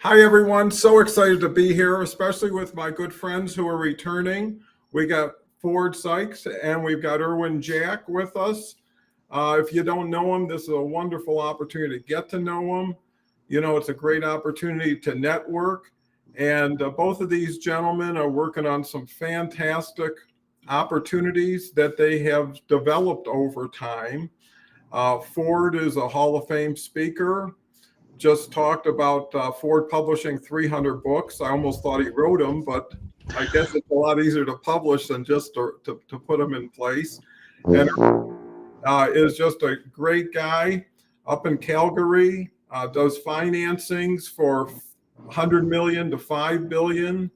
Hi, everyone. So excited to be here, especially with my good friends who are returning. We got Ford Saeks and we've got Erwin Jack with us. If you don't know him, this is a wonderful opportunity to get to know him. You know, it's a great opportunity to network. And both of these gentlemen are working on some fantastic opportunities that they have developed over time. Ford is a Hall of Fame speaker. Just talked about Ford publishing 300 books. I almost thought he wrote them, but I guess it's a lot easier to publish than just to put them in place. And is just a great guy up in Calgary, does financings for 100 million to 5 billion,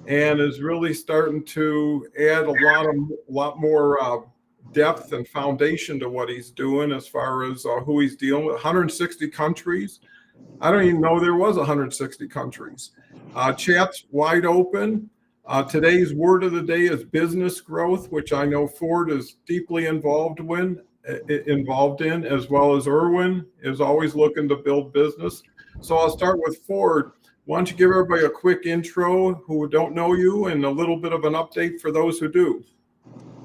and is really starting to add a lot more depth and foundation to what he's doing as far as who he's dealing with. 160 countries. I don't even know there was 160 countries. Chat's wide open. Today's word of the day is business growth, which I know Ford is deeply involved in, as well as Erwin is always looking to build business. So I'll start with Ford. Why don't you give everybody a quick intro who don't know you and a little bit of an update for those who do.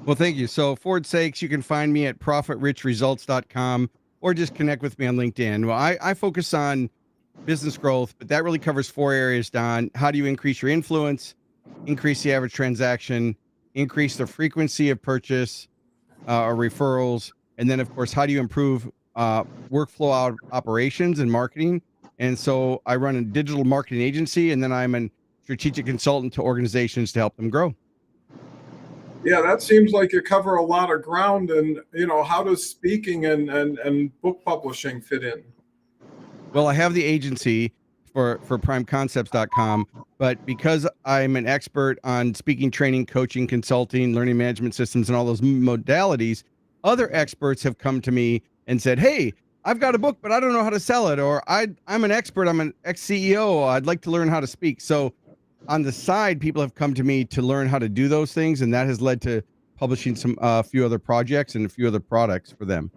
Well, thank you. So Ford Saeks, you can find me at profitrichresults.com or just connect with me on LinkedIn. Well, I focus on business growth, but that really covers four areas, Don. How do you increase your influence, increase the average transaction, increase the frequency of purchase or referrals, and then, of course, how do you improve workflow operations and marketing? And so I run a digital marketing agency, and then I'm a strategic consultant to organizations to help them grow. Yeah, that seems like you cover a lot of ground. And, you know, how does speaking and book publishing fit in? Well, I have the agency for primeconcepts.com, but because I'm an expert on speaking, training, coaching, consulting, learning management systems, and all those modalities, other experts have come to me and said, hey, I've got a book, but I don't know how to sell it. Or I'm an expert. I'm an ex-CEO. I'd like to learn how to speak. So on the side, people have come to me to learn how to do those things. And that has led to publishing a few other projects and a few other products for them.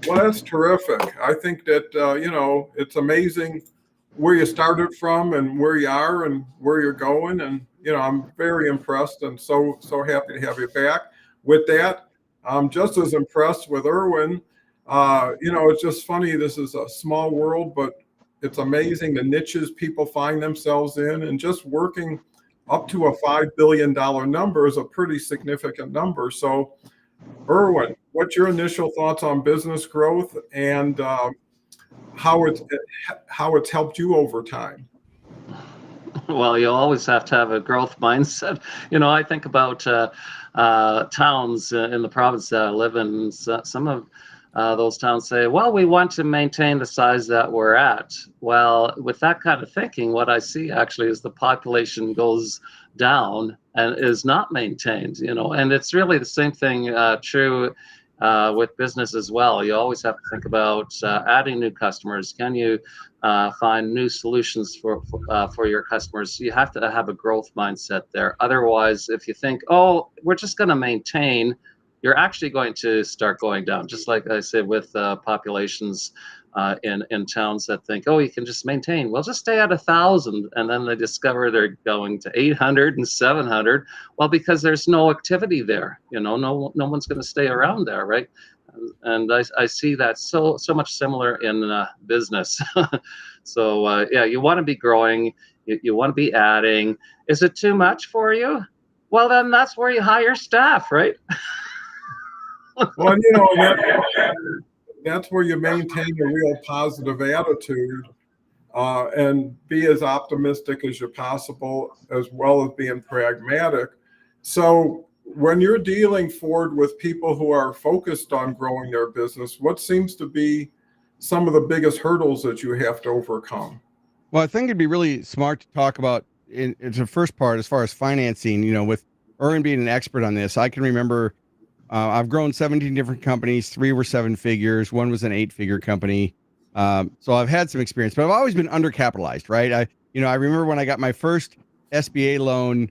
Well, that's terrific. I think that, you know, it's amazing where you started from and where you are and where you're going. And, you know, I'm very impressed and so happy to have you back. With that, I'm just as impressed with Erwin. You know, it's just funny. This is a small world, but it's amazing the niches people find themselves in, and just working up to a $5 billion number is a pretty significant number. So, Erwin, what's your initial thoughts on business growth and how it's helped you over time? Well, you always have to have a growth mindset. You know, I think about towns in the province that I live in. Some of those towns say, well, we want to maintain the size that we're at. Well, with that kind of thinking, what I see actually is the population goes down and is not maintained, you know, and it's really the same thing true with business as well. You always have to think about adding new customers. Can you find new solutions for your customers? You have to have a growth mindset there. Otherwise, if you think, oh, we're just going to maintain, you're actually going to start going down. Just like I said with populations in towns that think, oh, you can just maintain. Well, just stay at 1,000, and then they discover they're going to 800 and 700. Well, because there's no activity there. You know, no one's going to stay around there, right? And I see that so much similar in business. So yeah, you want to be growing. You want to be adding. Is it too much for you? Well, then that's where you hire staff, right? Well, you know, that's where you maintain a real positive attitude and be as optimistic as you possible, as well as being pragmatic. So when you're dealing forward with people who are focused on growing their business, what seems to be some of the biggest hurdles that you have to overcome? Well, I think it'd be really smart to talk about it's the first part as far as financing, you know, with Erwin being an expert on this. I can remember I've grown 17 different companies. 3 were 7 figures. 1 was an 8-figure company. So I've had some experience, but I've always been undercapitalized, right? I remember when I got my first SBA loan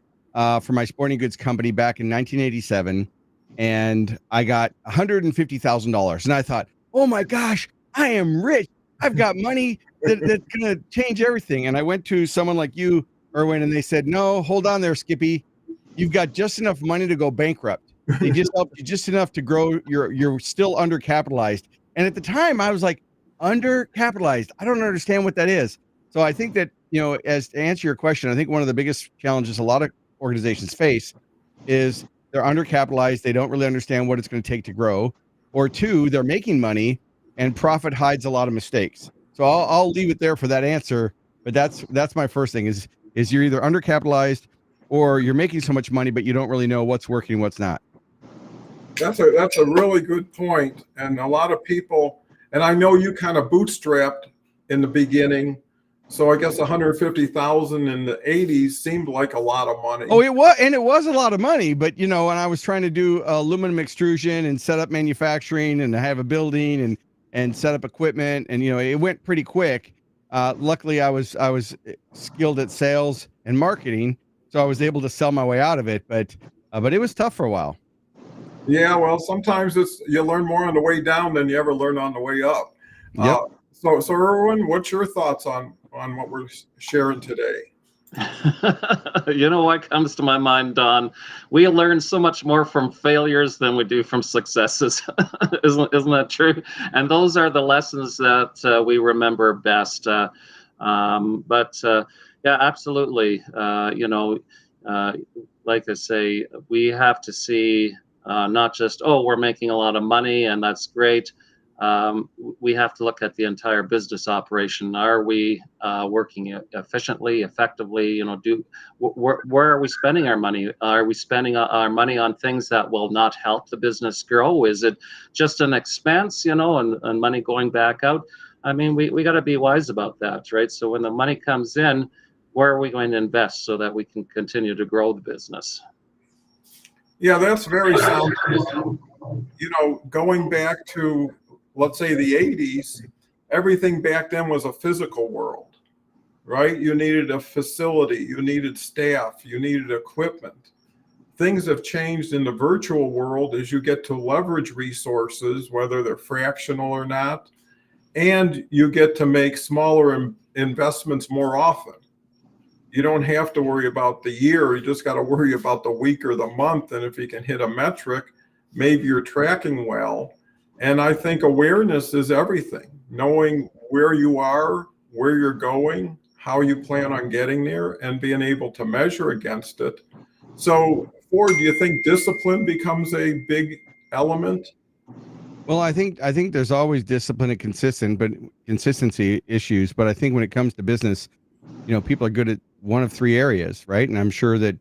for my sporting goods company back in 1987, and I got $150,000. And I thought, oh my gosh, I am rich. I've got money that's going to change everything. And I went to someone like you, Erwin, and they said, no, hold on there, Skippy. You've got just enough money to go bankrupt. They just helped you just enough to grow. You're still undercapitalized. And at the time I was like, undercapitalized. I don't understand what that is. So I think that, as to answer your question, I think one of the biggest challenges a lot of organizations face is they're undercapitalized. They don't really understand what it's going to take to grow. Or two, they're making money and profit hides a lot of mistakes. So I'll leave it there for that answer. But that's my first thing is you're either undercapitalized or you're making so much money, but you don't really know what's working, what's not. That's a really good point. And a lot of people, and I know you kind of bootstrapped in the beginning. So I guess 150,000 in the 80s seemed like a lot of money. Oh, it was a lot of money, but when I was trying to do aluminum extrusion and set up manufacturing and have a building and set up equipment, and it went pretty quick. Luckily, I was skilled at sales and marketing, so I was able to sell my way out of it. But it was tough for a while. Yeah, well, sometimes you learn more on the way down than you ever learn on the way up. Yep. So Erwin, what's your thoughts on what we're sharing today? What comes to my mind, Don? We learn so much more from failures than we do from successes. Isn't that true? And those are the lessons that we remember best. Yeah, absolutely. Like I say, we have to see not just, we're making a lot of money and that's great. We have to look at the entire business operation. Are we working efficiently, effectively? Where are we spending our money? Are we spending our money on things that will not help the business grow? Is it just an expense, and money going back out? I mean, we got to be wise about that, right? So when the money comes in, where are we going to invest so that we can continue to grow the business? Yeah, that's very sound. Going back to, let's say, the 80s, everything back then was a physical world, right? You needed a facility, you needed staff, you needed equipment. Things have changed in the virtual world as you get to leverage resources, whether they're fractional or not, and you get to make smaller investments more often. You don't have to worry about the year. You just got to worry about the week or the month. And if you can hit a metric, maybe you're tracking well. And I think awareness is everything. Knowing where you are, where you're going, how you plan on getting there, and being able to measure against it. So, Ford, do you think discipline becomes a big element? Well, I think there's always discipline and consistency issues. But I think when it comes to business, people are good at one of three areas, right? And I'm sure that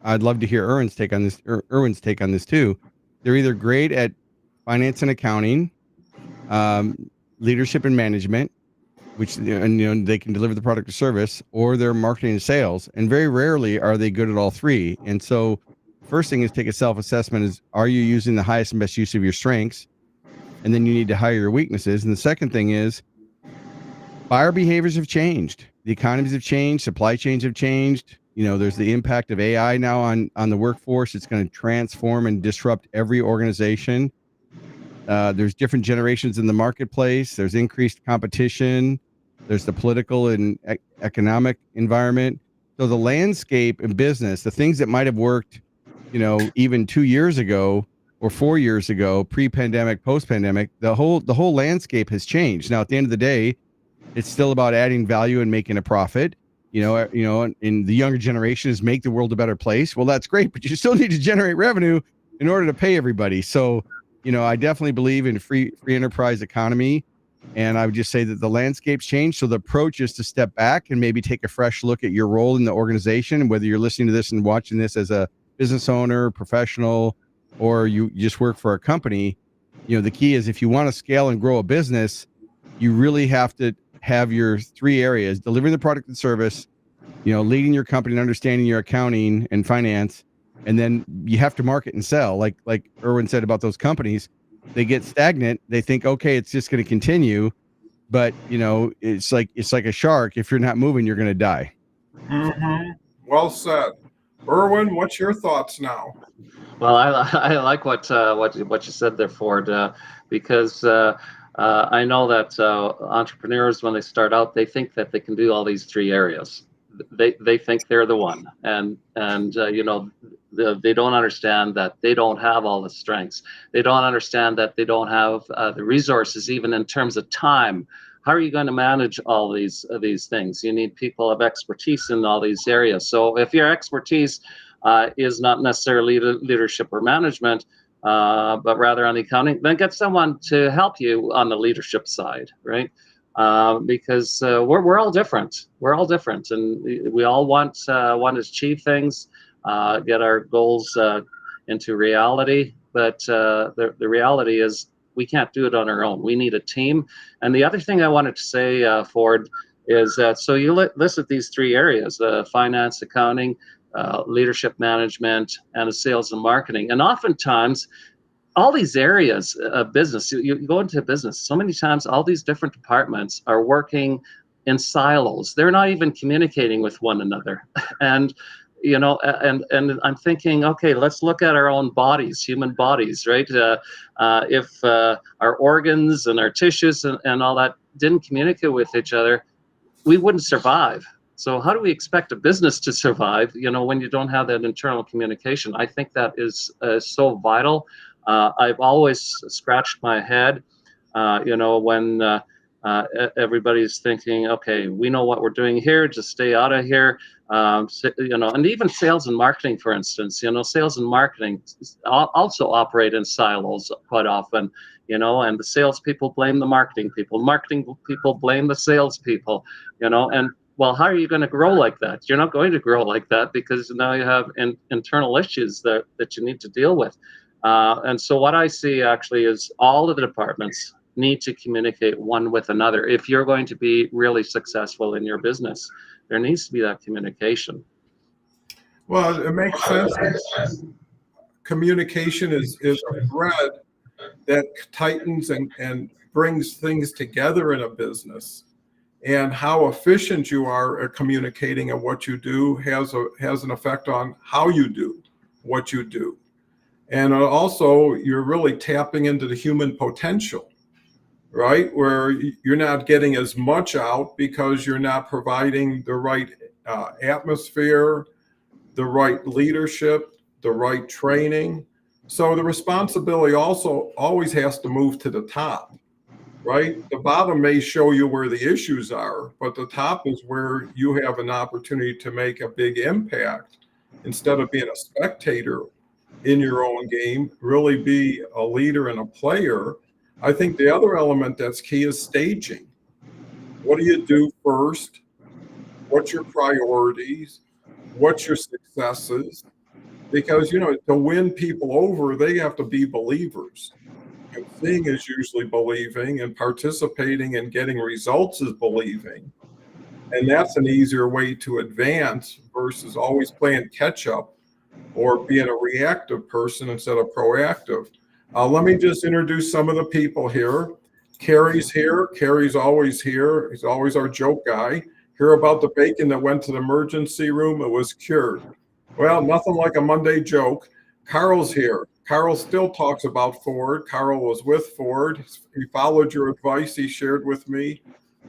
I'd love to hear Erwin's take on this too. They're either great at finance and accounting, leadership and management, which they can deliver the product or service, or they're marketing and sales. And very rarely are they good at all three. And so, first thing is take a self-assessment: is are you using the highest and best use of your strengths? And then you need to hire your weaknesses. And the second thing is buyer behaviors have changed. The economies have changed. Supply chains have changed. There's the impact of AI now on the workforce. It's going to transform and disrupt every organization. There's different generations in the marketplace. There's increased competition. There's the political and economic environment. So the landscape in business, the things that might have worked, even 2 years ago or 4 years ago, pre-pandemic, post-pandemic, the whole landscape has changed. Now, at the end of the day, it's still about adding value and making a profit. In the younger generation is make the world a better place. Well, that's great, but you still need to generate revenue in order to pay everybody. So, I definitely believe in free enterprise economy. And I would just say that the landscape's changed. So the approach is to step back and maybe take a fresh look at your role in the organization. And whether you're listening to this and watching this as a business owner, professional, or you just work for a company, the key is if you want to scale and grow a business, you really have to have your three areas: delivering the product and service, leading your company and understanding your accounting and finance. And then you have to market and sell. Like Erwin said about those companies, they get stagnant. They think, okay, it's just going to continue. But, it's like a shark. If you're not moving, you're going to die. Mm-hmm. Well said. Erwin, what's your thoughts now? Well, I like what you said there, Ford, because I know that entrepreneurs, when they start out, they think that they can do all these three areas. They think they're the one, and they don't understand that they don't have all the strengths. They don't understand that they don't have the resources, even in terms of time. How are you going to manage all these things? You need people of expertise in all these areas. So if your expertise is not necessarily leadership or management, but rather on the accounting, then get someone to help you on the leadership side, right? Because we're all different. We're all different, and we all want to achieve things, get our goals into reality. But the reality is we can't do it on our own. We need a team. And the other thing I wanted to say, Ford, is that so you listed these three areas: finance, accounting, leadership management, and sales and marketing. And oftentimes, all these areas of business, you go into business, so many times all these different departments are working in silos. They're not even communicating with one another. And and I'm thinking, okay, let's look at our own bodies, human bodies, right? If our organs and our tissues and all that didn't communicate with each other, we wouldn't survive. So how do we expect a business to survive, when you don't have that internal communication? I think that is so vital. I've always scratched my head, when everybody's thinking, okay, we know what we're doing here, just stay out of here. And even sales and marketing, for instance, sales and marketing also operate in silos quite often, and the salespeople blame the marketing people. Marketing people blame the salespeople, and well, how are you going to grow like that? You're not going to grow like that because now you have internal issues that you need to deal with. And so what I see actually is all of the departments need to communicate one with another. If you're going to be really successful in your business, there needs to be that communication. Well, it makes sense. Communication is a thread that tightens and brings things together in a business. And how efficient you are at communicating and what you do has an effect on how you do what you do. And also, you're really tapping into the human potential, right? Where you're not getting as much out because you're not providing the right atmosphere, the right leadership, the right training. So the responsibility also always has to move to the top, right? The bottom may show you where the issues are, but the top is where you have an opportunity to make a big impact. Instead of being a spectator in your own game, really be a leader and a player. I think the other element that's key is staging. What do you do first? What's your priorities? What's your successes? Because, to win people over, they have to be believers. And seeing is usually believing, and participating and getting results is believing. And that's an easier way to advance versus always playing catch up or being a reactive person instead of proactive. Let me just introduce some of the people here. Carrie's here. Carrie's always here. He's always our joke guy. Hear about the bacon that went to the emergency room. It was cured. Well, nothing like a Monday joke. Carl's here. Carl still talks about Ford. Carl was with Ford. He followed your advice he shared with me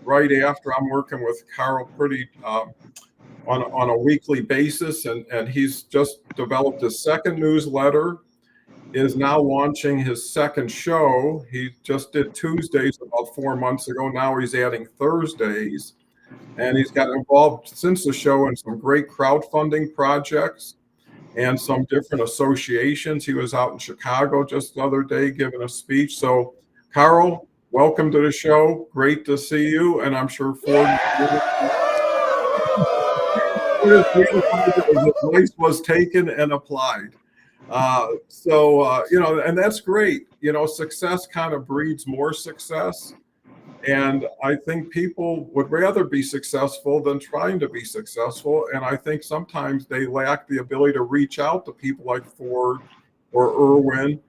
right after. I'm working with Carl pretty on a weekly basis, and he's just developed his second newsletter, is now launching his second show. He just did Tuesdays about 4 months ago. Now he's adding Thursdays, and he's got involved since the show in some great crowdfunding projects and some different associations. He was out in Chicago just the other day giving a speech. So, Carl, welcome to the show. Great to see you, and I'm sure Ford the advice was taken and applied. And that's great. Success kind of breeds more success. And I think people would rather be successful than trying to be successful. And I think sometimes they lack the ability to reach out to people like Ford or Erwin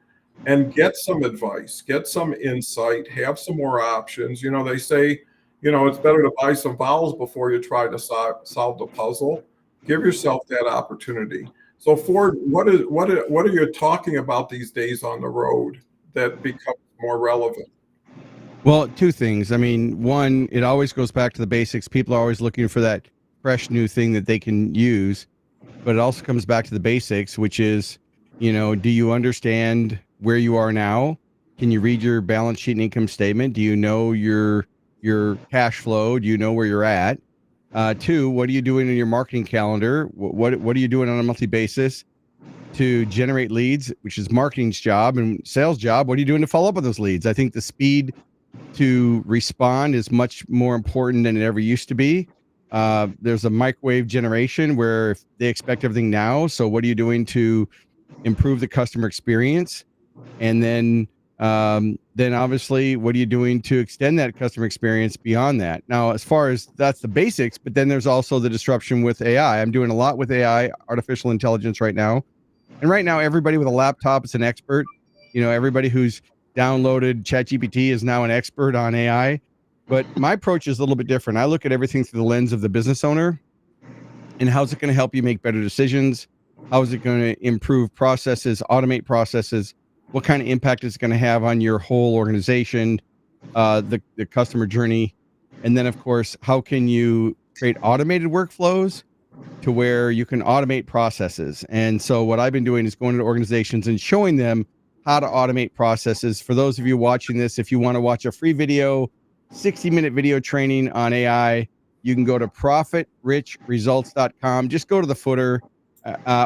and get some advice, get some insight, have some more options. They say, it's better to buy some vowels before you try to solve the puzzle. Give yourself that opportunity. So Ford, what are you talking about these days on the road that becomes more relevant? Well, two things. I mean, one, it always goes back to the basics. People are always looking for that fresh new thing that they can use, but it also comes back to the basics, which is, do you understand where you are now? Can you read your balance sheet and income statement? Do you know your cash flow? Do you know where you're at? Two, what are you doing in your marketing calendar? What are you doing on a monthly basis to generate leads, which is marketing's job, and sales job? What are you doing to follow up on those leads? I think the speed to respond is much more important than it ever used to be. There's a microwave generation where they expect everything now. So what are you doing to improve the customer experience? And then obviously, what are you doing to extend that customer experience beyond that? Now, as far as that's the basics, but then there's also the disruption with AI. I'm doing a lot with AI, artificial intelligence right now. And right now, everybody with a laptop is an expert. Everybody who's downloaded ChatGPT is now an expert on AI. But my approach is a little bit different. I look at everything through the lens of the business owner and how's it going to help you make better decisions? How is it going to improve processes, automate processes? What kind of impact is it going to have on your whole organization, the customer journey? And then, of course, how can you create automated workflows to where you can automate processes? And so what I've been doing is going to organizations and showing them how to automate processes. For those of you watching this, if you want to watch a free video, 60-minute video training on AI, you can go to profitrichresults.com. Just go to the footer,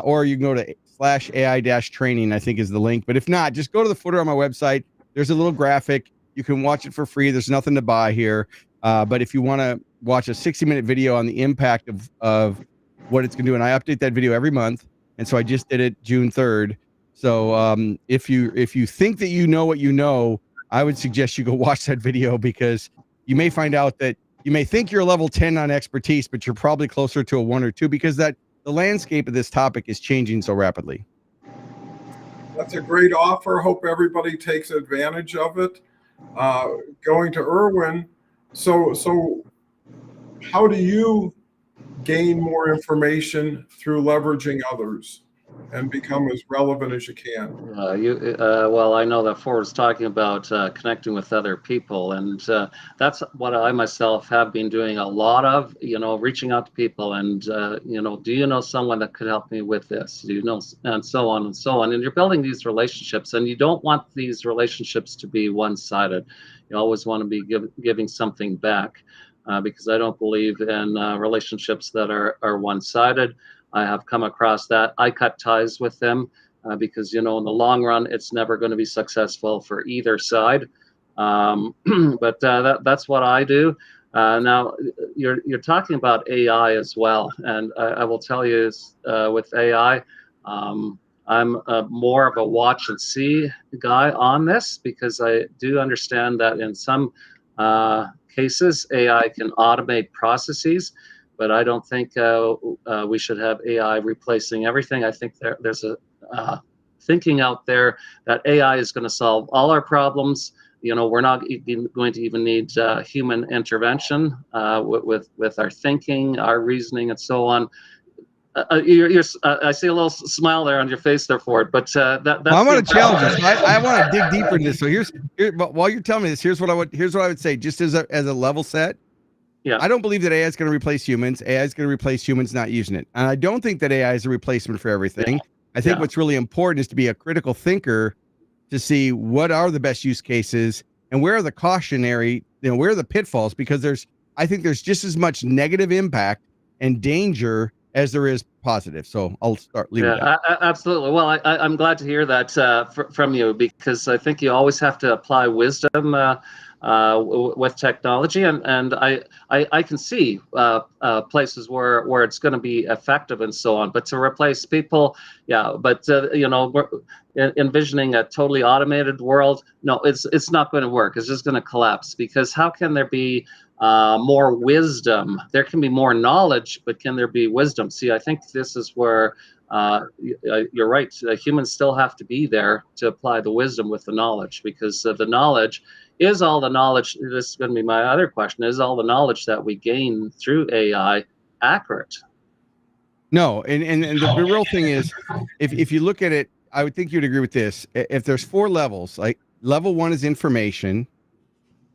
or you can go to /AI-training, I think is the link. But if not, just go to the footer on my website. There's a little graphic. You can watch it for free. There's nothing to buy here. But if you want to watch a 60-minute video on the impact of what it's going to do, and I update that video every month. And so I just did it June 3rd. So if you think that you know what you know, I would suggest you go watch that video, because you may find out that you may think you're a level 10 on expertise, but you're probably closer to a 1 or 2, because the landscape of this topic is changing so rapidly. That's a great offer. Hope everybody takes advantage of it. Going to Erwin. So how do you gain more information through leveraging others and become as relevant as you can? Well, I know that Ford's talking about connecting with other people, and that's what I myself have been doing a lot of. Reaching out to people, and do you know someone that could help me with this? Do you know, and so on and so on. And you're building these relationships, and you don't want these relationships to be one-sided. You always want to be giving something back, because I don't believe in relationships that are one-sided. I have come across that. I cut ties with them because, in the long run, it's never going to be successful for either side. But that's what I do. Now, you're talking about AI as well. And I will tell you with AI, I'm more of a watch and see guy on this, because I do understand that in some cases, AI can automate processes. But I don't think we should have AI replacing everything. I think there's a thinking out there that AI is going to solve all our problems. We're not going to even need human intervention with our thinking, our reasoning, and so on. I see a little smile there on your face there, Ford. But that's I want to challenge this. I want to dig deeper into this. So but while you're telling me this, here's what I would say, just as a level set. Yeah. I don't believe that AI is going to replace humans. AI is going to replace humans not using it. And I don't think that AI is a replacement for everything. I think what's really important is to be a critical thinker to see what are the best use cases and where are the cautionary, where are the pitfalls, because I think there's just as much negative impact and danger as there is positive. So I'll leave it at that. Absolutely. Well, I'm glad to hear that from you, because I think you always have to apply wisdom with technology, and I can see places where it's going to be effective and so on. But to replace people, but we're envisioning a totally automated world. No, it's not going to work. It's just going to collapse, because how can there be more wisdom? There can be more knowledge, but can there be wisdom? See, I think this is where you're right. Humans still have to be there to apply the wisdom with the knowledge, because the knowledge is all the knowledge. This is going to be my other question: is all the knowledge that we gain through AI accurate? No, and the real thing is, if you look at it, I would think you'd agree with this. If there's 4 levels, like level 1 is information.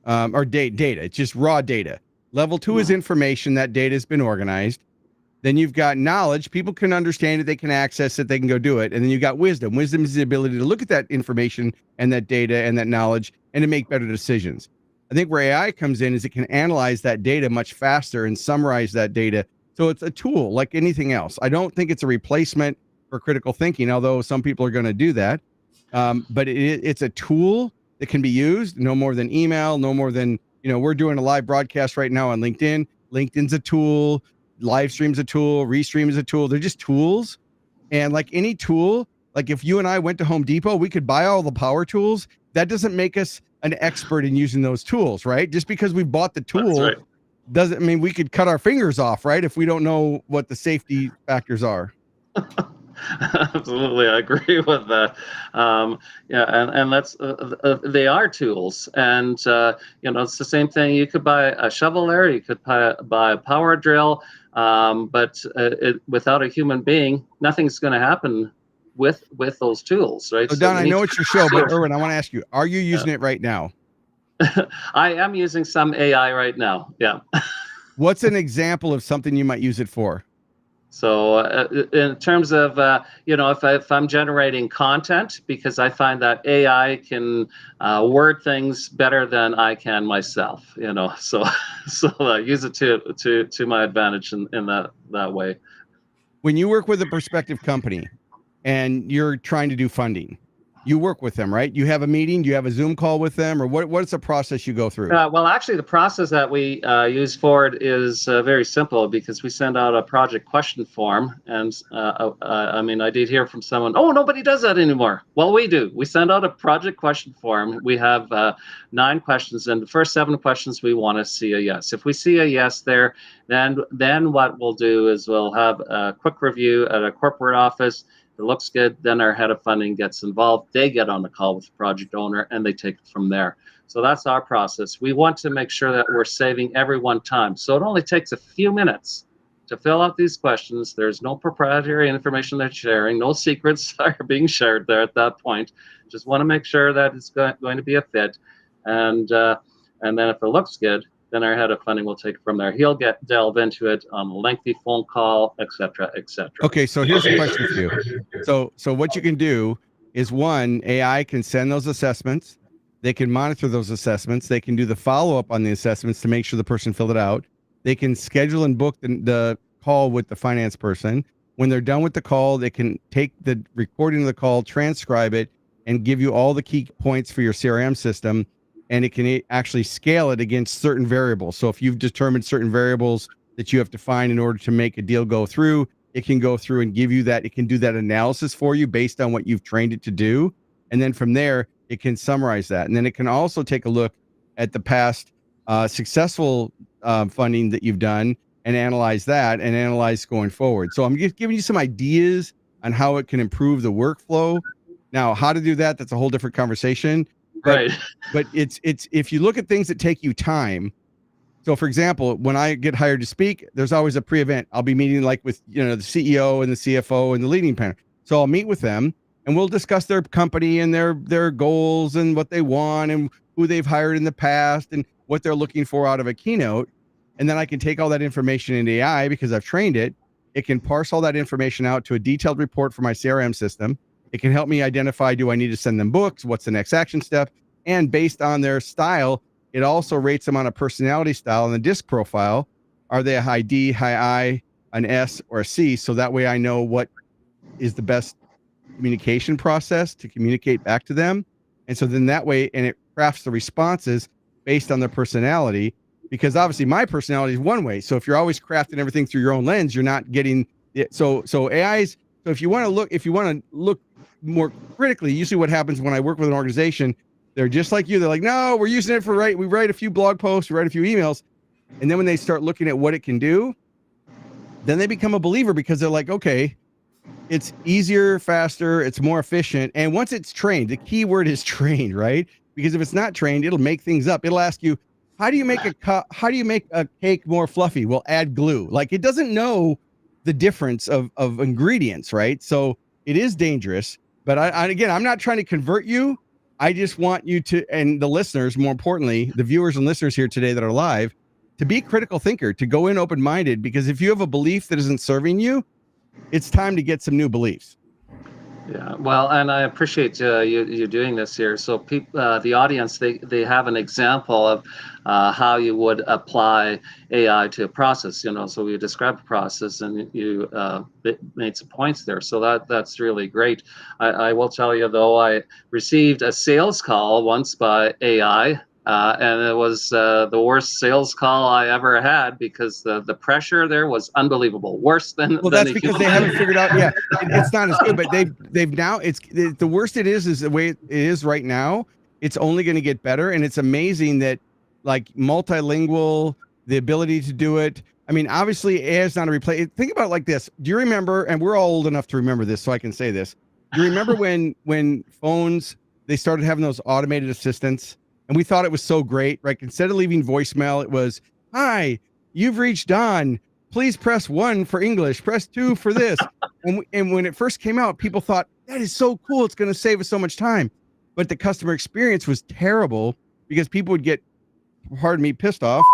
or data. It's just raw data. Level 2 is information. That data has been organized. Then you've got knowledge. People can understand it. They can access it. They can go do it. And then you've got wisdom. Wisdom is the ability to look at that information and that data and that knowledge and to make better decisions. I think where AI comes in is it can analyze that data much faster and summarize that data. So it's a tool like anything else. I don't think it's a replacement for critical thinking, although some people are going to do that. But it's a tool that can be used no more than email, no more than, we're doing a live broadcast right now on LinkedIn. LinkedIn's a tool. Live stream's a tool. Restream is a tool. They're just tools. And like any tool, like if you and I went to Home Depot, we could buy all the power tools. That doesn't make us an expert in using those tools, right? Just because we bought the tool doesn't mean we could cut our fingers off, right? If we don't know what the safety factors are. Absolutely, I agree with that. And that's they are tools, and it's the same thing. You could buy a shovel there, you could buy a power drill, but without a human being, nothing's going to happen with those tools, right? So Don, I know it's your show, but Erwin, I want to ask you: are you using it right now? I am using some AI right now. Yeah. What's an example of something you might use it for? So in terms of, if I'm generating content, because I find that AI can word things better than I can myself, so I use it to my advantage in that way. When you work with a prospective company and you're trying to do funding, you work with them, right? You have a meeting, do you have a Zoom call with them, or what's the process you go through? Well, actually, the process that we use for it is very simple, because we send out a project question form. And I did hear from someone, oh, nobody does that anymore. Well, we do. We send out a project question form. We have 9 questions, and the first 7 questions we want to see a yes. If we see a yes there, then what we'll do is we'll have a quick review at a corporate office. It looks good, then our head of funding gets involved. They get on the call with the project owner, and they take it from there. So that's our process. We want to make sure that we're saving everyone time. So it only takes a few minutes to fill out these questions. There's no proprietary information they're sharing. No secrets are being shared there at that point. Just want to make sure that it's going to be a fit. And then if it looks good, then our head of funding will take it from there. He'll delve into it on a lengthy phone call, et cetera, et cetera. Okay, so here's a question for you. So what you can do is, one, AI can send those assessments. They can monitor those assessments. They can do the follow-up on the assessments to make sure the person filled it out. They can schedule and book the call with the finance person. When they're done with the call, they can take the recording of the call, transcribe it, and give you all the key points for your CRM system. And it can actually scale it against certain variables. So if you've determined certain variables that you have to find in order to make a deal go through, it can go through and give you that. It can do that analysis for you based on what you've trained it to do. And then from there, it can summarize that. And then it can also take a look at the past successful funding that you've done and analyze that and analyze going forward. So I'm just giving you some ideas on how it can improve the workflow. Now, how to do that, that's a whole different conversation. Right. But it's if you look at things that take you time. So for example, when I get hired to speak, there's always a pre-event. I'll be meeting like with, the CEO and the CFO and the leading panel. So I'll meet with them and we'll discuss their company and their goals and what they want and who they've hired in the past and what they're looking for out of a keynote. And then I can take all that information into AI because I've trained it. It can parse all that information out to a detailed report for my CRM system. It can help me identify, do I need to send them books? What's the next action step? And based on their style, it also rates them on a personality style and the DISC profile. Are they a high D, high I, an S, or a C? So that way I know what is the best communication process to communicate back to them. And so then that way, and it crafts the responses based on their personality, because obviously my personality is one way. So if you're always crafting everything through your own lens, you're not getting it. So AI's, so if you want to look more critically, usually what happens when I work with an organization, they're just like you. They're like, no, we're using it we write a few blog posts, we write a few emails. And then when they start looking at what it can do, then they become a believer because they're like, okay, it's easier, faster, it's more efficient. And once it's trained, the key word is trained, right? Because if it's not trained, it'll make things up. It'll ask you, how do you make a cake more fluffy? Well, add glue. Like, it doesn't know the difference of ingredients, right? So it is dangerous. But again, I'm not trying to convert you. I just want you to, and the listeners, more importantly, the viewers and listeners here today that are live, to be a critical thinker, to go in open-minded, because if you have a belief that isn't serving you, it's time to get some new beliefs. Yeah, well, and I appreciate you doing this here. So, the audience, they have an example of how you would apply AI to a process. So we described the process, and you made some points there. So that's really great. I will tell you though, I received a sales call once by AI. And it was the worst sales call I ever had, because the pressure there was unbelievable, worse than That's a because human they haven't being. figured out. Yeah, it's not as good, but they've now. The worst it is the way it is right now. It's only going to get better, and it's amazing that like multilingual, the ability to do it. I mean, obviously, AI is not a replace. Think about it like this. Do you remember? And we're all old enough to remember this, so I can say this. Do you remember when phones, they started having those automated assistants? And we thought it was so great, right? Instead of leaving voicemail, it was, "Hi, you've reached Don. Please press 1 for English, press 2 for this." And when it first came out, people thought, that is so cool. It's going to save us so much time. But the customer experience was terrible, because people would get, pardon me, pissed off.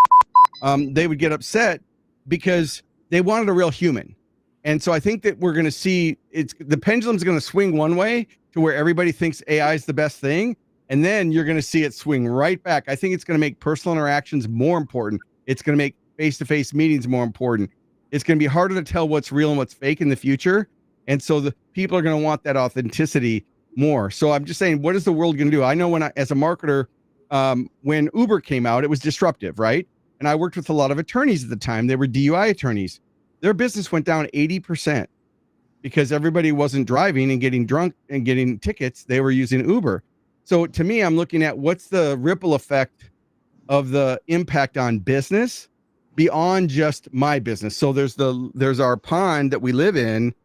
They would get upset because they wanted a real human. And so I think that we're going to see the pendulum's going to swing one way to where everybody thinks AI is the best thing. And then you're going to see it swing right back. I think it's going to make personal interactions more important. It's going to make face-to-face meetings more important. It's going to be harder to tell what's real and what's fake in the future. And so the people are going to want that authenticity more. So I'm just saying, what is the world going to do? I know as a marketer, when Uber came out, it was disruptive, right? And I worked with a lot of attorneys at the time. They were DUI attorneys. Their business went down 80% because everybody wasn't driving and getting drunk and getting tickets. They were using Uber. So to me, I'm looking at what's the ripple effect of the impact on business beyond just my business. So there's our pond that we live in,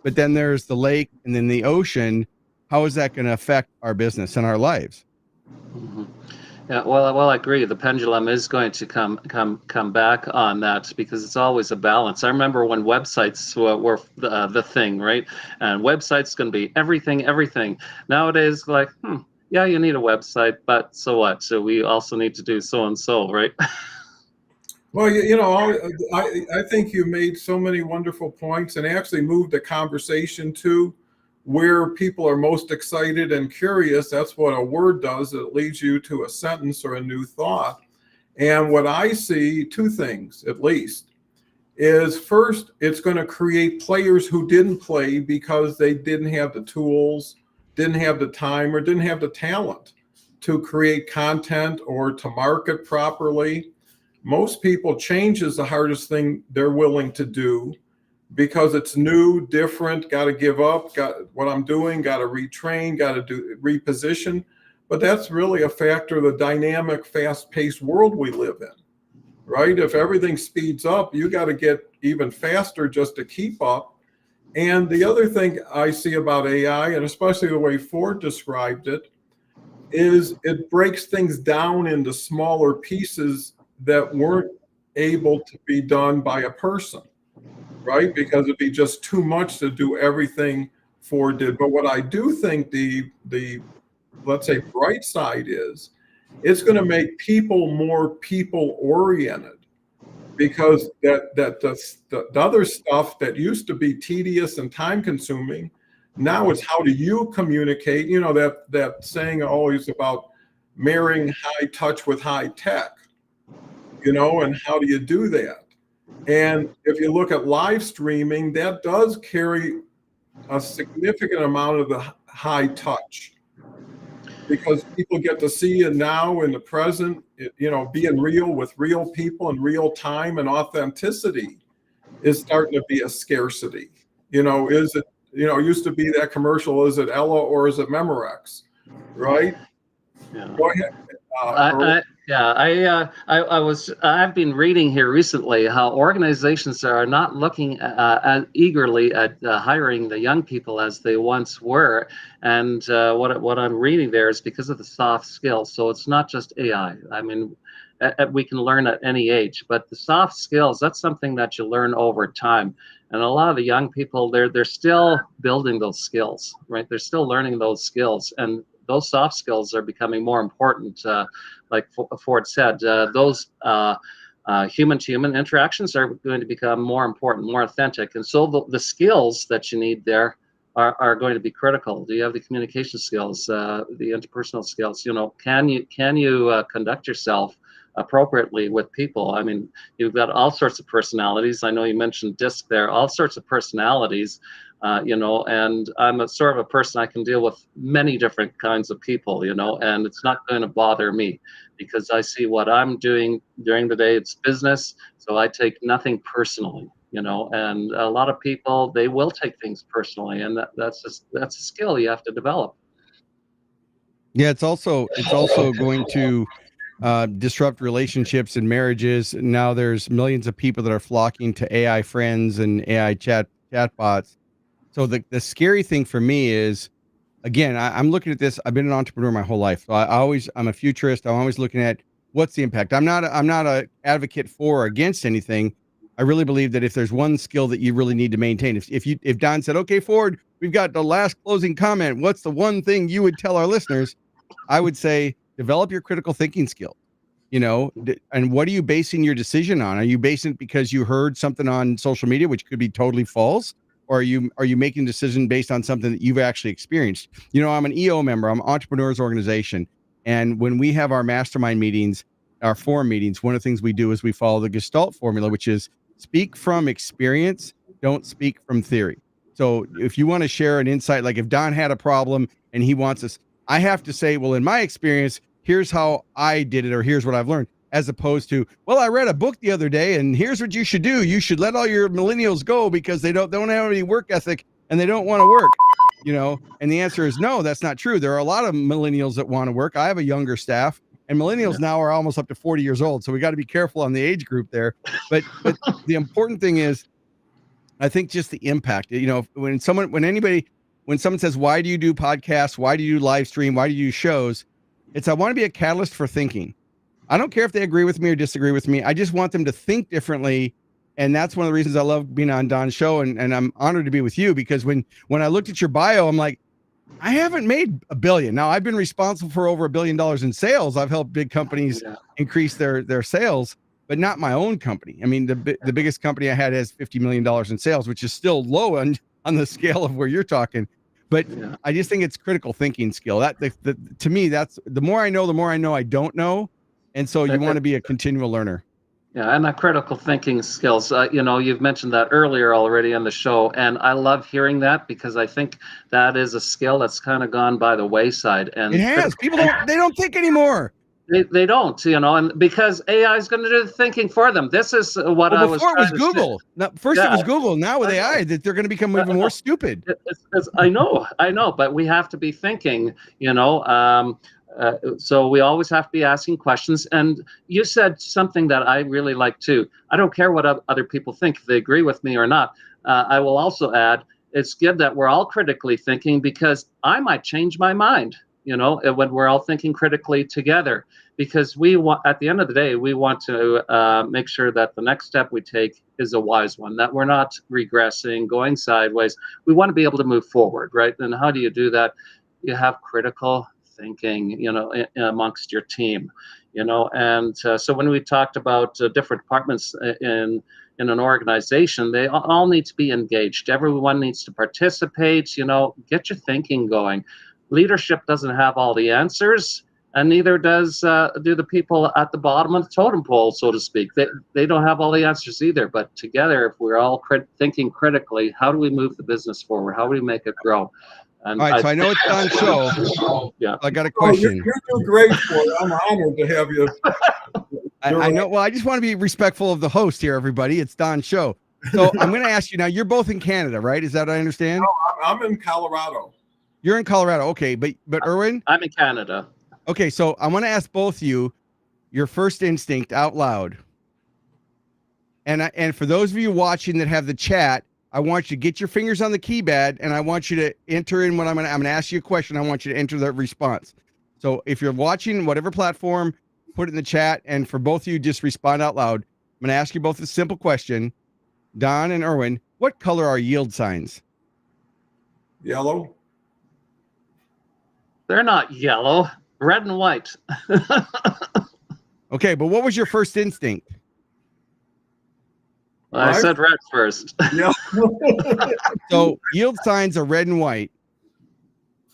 but then there's the lake and then the ocean. How is that going to affect our business and our lives? Mhm. Yeah, well, I agree. The pendulum is going to come back on that, because it's always a balance. I remember when websites were the thing, right? And websites going to be everything. Nowadays, like, yeah, you need a website, but so what? So we also need to do so and so, right? Well, I think you made so many wonderful points and actually moved the conversation to where people are most excited and curious. That's what a word does. It leads you to a sentence or a new thought. And what I see, two things at least, is first, it's going to create players who didn't play because they didn't have the tools, didn't have the time, or didn't have the talent to create content or to market properly. Most people, change is the hardest thing they're willing to do because it's new, different, got to give up, got what I'm doing, got to retrain, got to do reposition. But that's really a factor of the dynamic, fast-paced world we live in, right? If everything speeds up, you got to get even faster just to keep up. And the other thing I see about AI, and especially the way Ford described it, is it breaks things down into smaller pieces that weren't able to be done by a person, right? Because it'd be just too much to do everything Ford did. But what I do think the let's say bright side is, it's going to make people more people oriented, because the other stuff that used to be tedious and time consuming, now it's how do you communicate? That saying always about marrying high touch with high tech, and how do you do that? And if you look at live streaming, that does carry a significant amount of the high touch, because people get to see it now in the present, being real with real people in real time, and authenticity is starting to be a scarcity. Is it, used to be that commercial, is it Ella or is it Memorex, right? Yeah. Go ahead. I've been reading here recently how organizations are not looking eagerly at hiring the young people as they once were, and what I'm reading there is because of the soft skills. So it's not just AI. I mean, we can learn at any age, but the soft skills, that's something that you learn over time. And a lot of the young people, they're still building those skills, right? They're still learning those skills, and those soft skills are becoming more important. Like Ford said, those human-to-human interactions are going to become more important, more authentic, and so the skills that you need there are going to be critical. Do you have the communication skills, the interpersonal skills? Can you conduct yourself appropriately with people? I mean, you've got all sorts of personalities. I know you mentioned DISC there, all sorts of personalities, and I'm a sort of a person, I can deal with many different kinds of people, and it's not going to bother me because I see what I'm doing during the day. It's business, so I take nothing personally, and a lot of people, they will take things personally, and that's a skill you have to develop. Yeah, it's also going to disrupt relationships and marriages. Now there's millions of people that are flocking to AI friends and AI chatbots. So the scary thing for me is, again, I'm looking at this. I've been an entrepreneur my whole life, so I'm a futurist. I'm always looking at what's the impact. I'm not a advocate for or against anything. I really believe that if there's one skill that you really need to maintain, if Don said, okay, Ford, we've got the last closing comment, what's the one thing you would tell our listeners? I would say develop your critical thinking skill. And what are you basing your decision on? Are you basing it because you heard something on social media, which could be totally false? Or are you making a decision based on something that you've actually experienced? I'm an EO member. I'm an entrepreneurs organization. And when we have our mastermind meetings, our forum meetings, one of the things we do is we follow the Gestalt formula, which is speak from experience, don't speak from theory. So if you want to share an insight, like if Don had a problem and he wants us, I have to say, well, in my experience, here's how I did it, or here's what I've learned, as opposed to, well, I read a book the other day and here's what you should do. You should let all your millennials go because they don't have any work ethic and they don't want to work, and the answer is no, that's not true. There are a lot of millennials that want to work. I have a younger staff, and millennials now are almost up to 40 years old. So we got to be careful on the age group there. But the important thing is, I think just the impact, when someone says, why do you do podcasts? Why do you live stream? Why do you do shows? I want to be a catalyst for thinking. I don't care if they agree with me or disagree with me. I just want them to think differently. And that's one of the reasons I love being on Don's show. And I'm honored to be with you, because when I looked at your bio, I'm like, I haven't made $1 billion. Now I've been responsible for over $1 billion in sales. I've helped big companies increase their sales, but not my own company. I mean, the biggest company I had has $50 million in sales, which is still low on the scale of where you're talking. But I just think it's critical thinking skill. To me, that's the more I know I don't know. And so you want to be a continual learner. Yeah, and that critical thinking skills, you've mentioned that earlier already on the show, and I love hearing that because I think that is a skill that's kind of gone by the wayside. And it has. People don't think anymore. They don't, and because AI is going to do the thinking for them. This is what I was. Before it was Google. First it was Google. Now with AI, that they're going to become even more stupid. I know, but we have to be thinking, so we always have to be asking questions. And you said something that I really like too. I don't care what other people think, if they agree with me or not. I will also add, it's good that we're all critically thinking, because I might change my mind, when we're all thinking critically together, because we want, at the end of the day, we want to make sure that the next step we take is a wise one, that we're not regressing, going sideways. We want to be able to move forward, right? And how do you do that? You have critical thinking, amongst your team, and so when we talked about different departments in an organization, they all need to be engaged. Everyone needs to participate, get your thinking going. Leadership doesn't have all the answers, and neither do the people at the bottom of the totem pole, so to speak. They don't have all the answers either, but together, if we're all thinking critically, how do we move the business forward? How do we make it grow? And all right, so I know it's Don's show. Yeah, I got a question. You're doing great, Ford. I'm honored to have you. I know. Well, I just want to be respectful of the host here, everybody. It's Don's show. So I'm going to ask you now. You're both in Canada, right? Is that what I understand? No, I'm in Colorado. You're in Colorado, okay? But Erwin, I'm in Canada. Okay, so I want to ask both of you your first instinct out loud. And for those of you watching that have the chat, I want you to get your fingers on the keypad, and I want you to enter in what I'm going to ask you a question. I want you to enter the response. So if you're watching whatever platform, put it in the chat. And for both of you, just respond out loud. I'm going to ask you both a simple question. Don and Erwin, what color are yield signs? Yellow. They're not yellow, red and white. Okay, but what was your first instinct? I said red first. Yeah. So yield signs are red and white.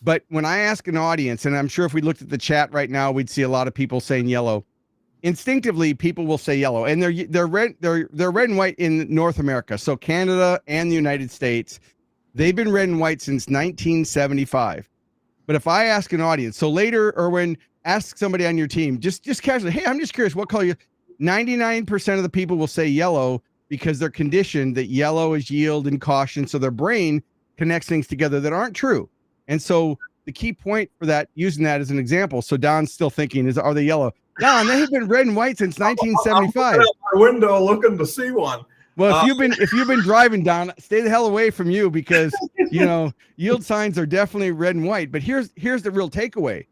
But when I ask an audience, and I'm sure if we looked at the chat right now, we'd see a lot of people saying yellow. Instinctively, people will say yellow, and they're red and white in North America. So Canada and the United States, they've been red and white since 1975. But if I ask an audience, so later, Erwin, ask somebody on your team, just casually, hey, I'm just curious, what color you? 99% of the people will say yellow because they're conditioned that yellow is yield and caution. So their brain connects things together that aren't true. And so the key point for that, using that as an example, so Don's still thinking, are they yellow? Don, they have been red and white since 1975. I'm looking out my window looking to see one. Well, if you've been driving, Don, stay the hell away from you, because yield signs are definitely red and white. But here's the real takeaway.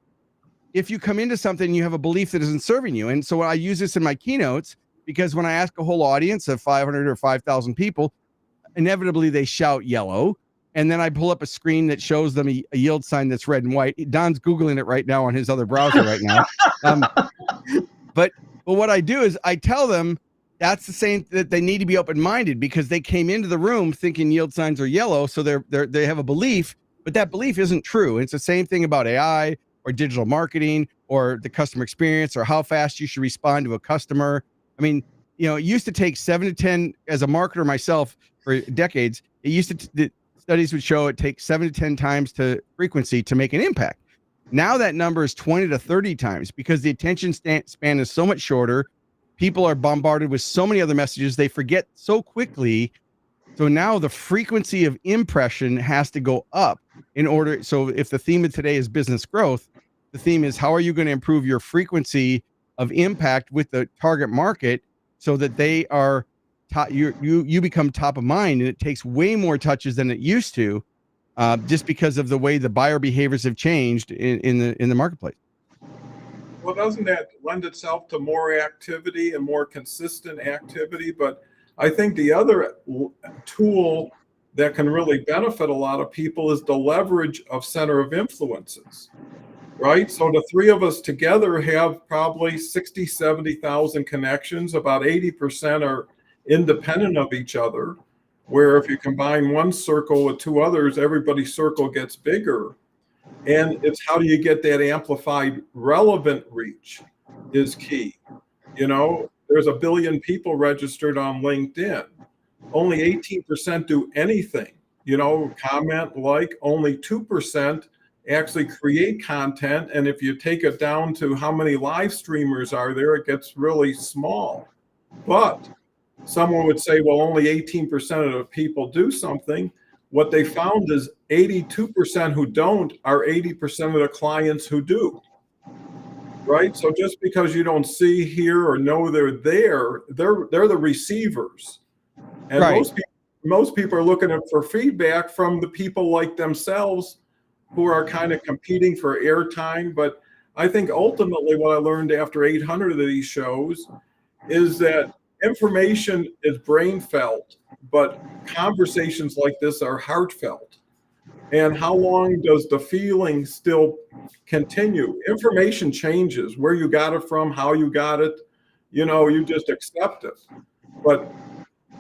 If you come into something, you have a belief that isn't serving you. And so I use this in my keynotes, because when I ask a whole audience of 500 or 5,000 people, inevitably they shout yellow. And then I pull up a screen that shows them a yield sign that's red and white. Don's Googling it right now on his other browser right now. But what I do is I tell them that's the same, that they need to be open-minded, because they came into the room thinking yield signs are yellow. So they have a belief, but that belief isn't true. It's the same thing about AI or digital marketing or the customer experience or how fast you should respond to a customer. I mean, it used to take 7 to 10, as a marketer myself for decades, it used to, the studies would show it takes 7 to 10 times to frequency to make an impact. Now that number is 20 to 30 times, because the attention span is so much shorter. People are bombarded with so many other messages, they forget so quickly. So now the frequency of impression has to go up in order. So if the theme of today is business growth, the theme is, how are you going to improve your frequency of impact with the target market so that they are you become top of mind, and it takes way more touches than it used to, just because of the way the buyer behaviors have changed in the marketplace. Well, doesn't that lend itself to more activity and more consistent activity? But I think the other tool that can really benefit a lot of people is the leverage of center of influences, right? So the three of us together have probably 60, 70,000 connections. About 80% are independent of each other, where if you combine one circle with two others, everybody's circle gets bigger. And it's how do you get that amplified relevant reach is key. There's 1 billion people registered on LinkedIn. Only 18% do anything, comment, like. Only 2% actually create content. And if you take it down to how many live streamers are there, it gets really small. But someone would say, well, only 18% of the people do something. What they found is 82% who don't are 80% of the clients who do, right? So just because you don't see, hear, or know they're there, they're the receivers. And right. most people are looking for feedback from the people like themselves who are kind of competing for airtime. But I think ultimately what I learned after 800 of these shows is that information is brain felt, but conversations like this are heartfelt. And how long does the feeling still continue? Information changes, where you got it from, how you got it, you just accept it. But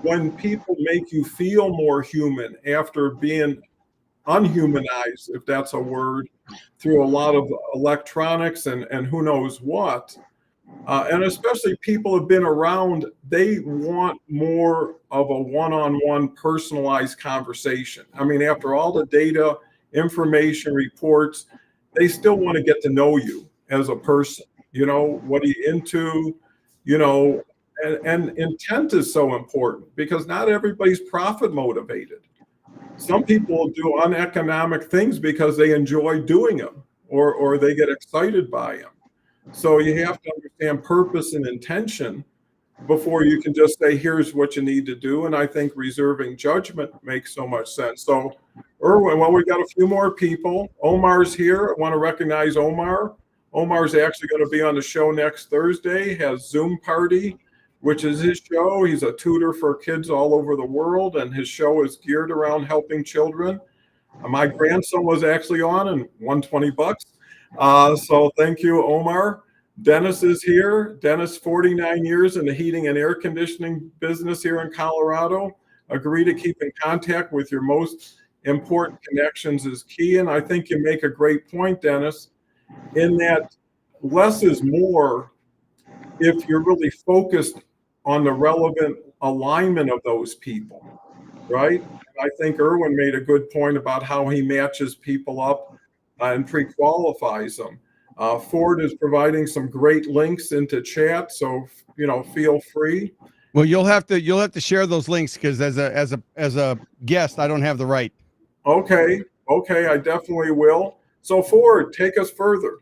when people make you feel more human after being unhumanized, if that's a word, through a lot of electronics and who knows what, and especially people have been around, they want more of a one-on-one personalized conversation. I mean, after all the data, information, reports, they still want to get to know you as a person. What are you into? And intent is so important, because not everybody's profit motivated. Some people do uneconomic things because they enjoy doing them, or they get excited by them. So you have to understand purpose and intention before you can just say, here's what you need to do. And I think reserving judgment makes so much sense. So Erwin, well, we got a few more people. Omar's here. I want to recognize Omar. Omar's actually going to be on the show next Thursday, has Zoom Party, which is his show. He's a tutor for kids all over the world, and his show is geared around helping children. My grandson was actually on and won $20. So thank you, Omar. Dennis is here. Dennis, 49 years in the heating and air conditioning business here in Colorado. Agree to keep in contact with your most important connections is key. And I think you make a great point, Dennis, in that less is more if you're really focused on the relevant alignment of those people, right? I think Erwin made a good point about how he matches people up and pre-qualifies them. Ford is providing some great links into chat, so feel free. Well, you'll have to share those links because as a guest, I don't have the right. Okay, I definitely will. So Ford, take us further.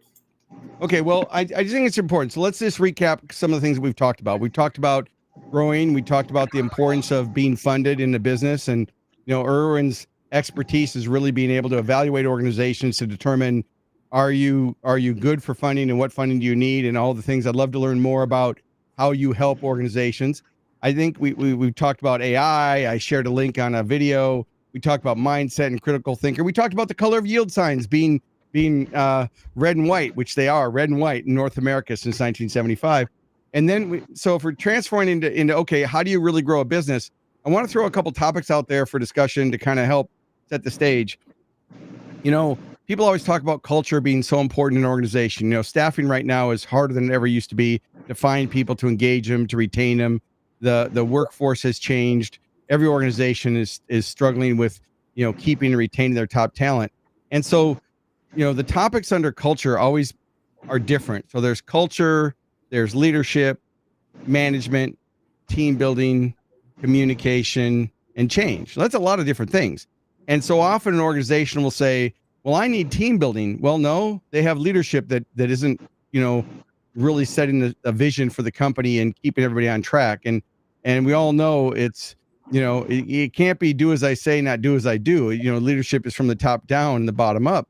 Okay, well, I just think it's important. So let's just recap some of the things that we've talked about. We've talked about growing. We talked about the importance of being funded in the business, and Erwin's expertise is really being able to evaluate organizations to determine are you good for funding and what funding do you need and all the things. I'd love to learn more about how you help organizations. I think we've talked about AI. I shared a link on a video. We talked about mindset and critical thinker. We talked about the color of yield signs being red and white, which they are red and white in North America since 1975. And then, so if we're transferring into, okay, how do you really grow a business? I want to throw a couple topics out there for discussion to kind of help set the stage. People always talk about culture being so important in an organization. Staffing right now is harder than it ever used to be to find people, to engage them, to retain them. The workforce has changed. Every organization is struggling with, keeping and retaining their top talent. And so, the topics under culture always are different. So there's culture, there's leadership, management, team building, communication, and change. So that's a lot of different things. And so often an organization will say, well, I need team building. Well, no, they have leadership that isn't, really setting a vision for the company and keeping everybody on track. And we all know it's, it can't be do as I say, not do as I do. Leadership is from the top down and the bottom up.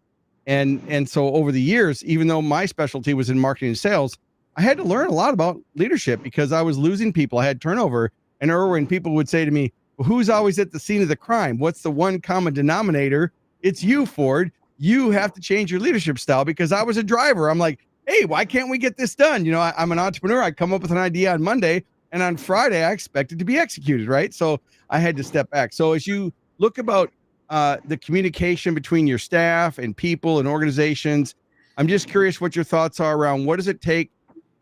And so over the years, even though my specialty was in marketing and sales, I had to learn a lot about leadership because I was losing people. I had turnover. And Erwin, people would say to me, well, who's always at the scene of the crime? What's the one common denominator? It's you, Ford. You have to change your leadership style because I was a driver. I'm like, hey, why can't we get this done? I'm an entrepreneur. I come up with an idea on Monday and on Friday, I expect it to be executed, right? So I had to step back. So as you look about the communication between your staff and people and organizations, I'm just curious what your thoughts are around what does it take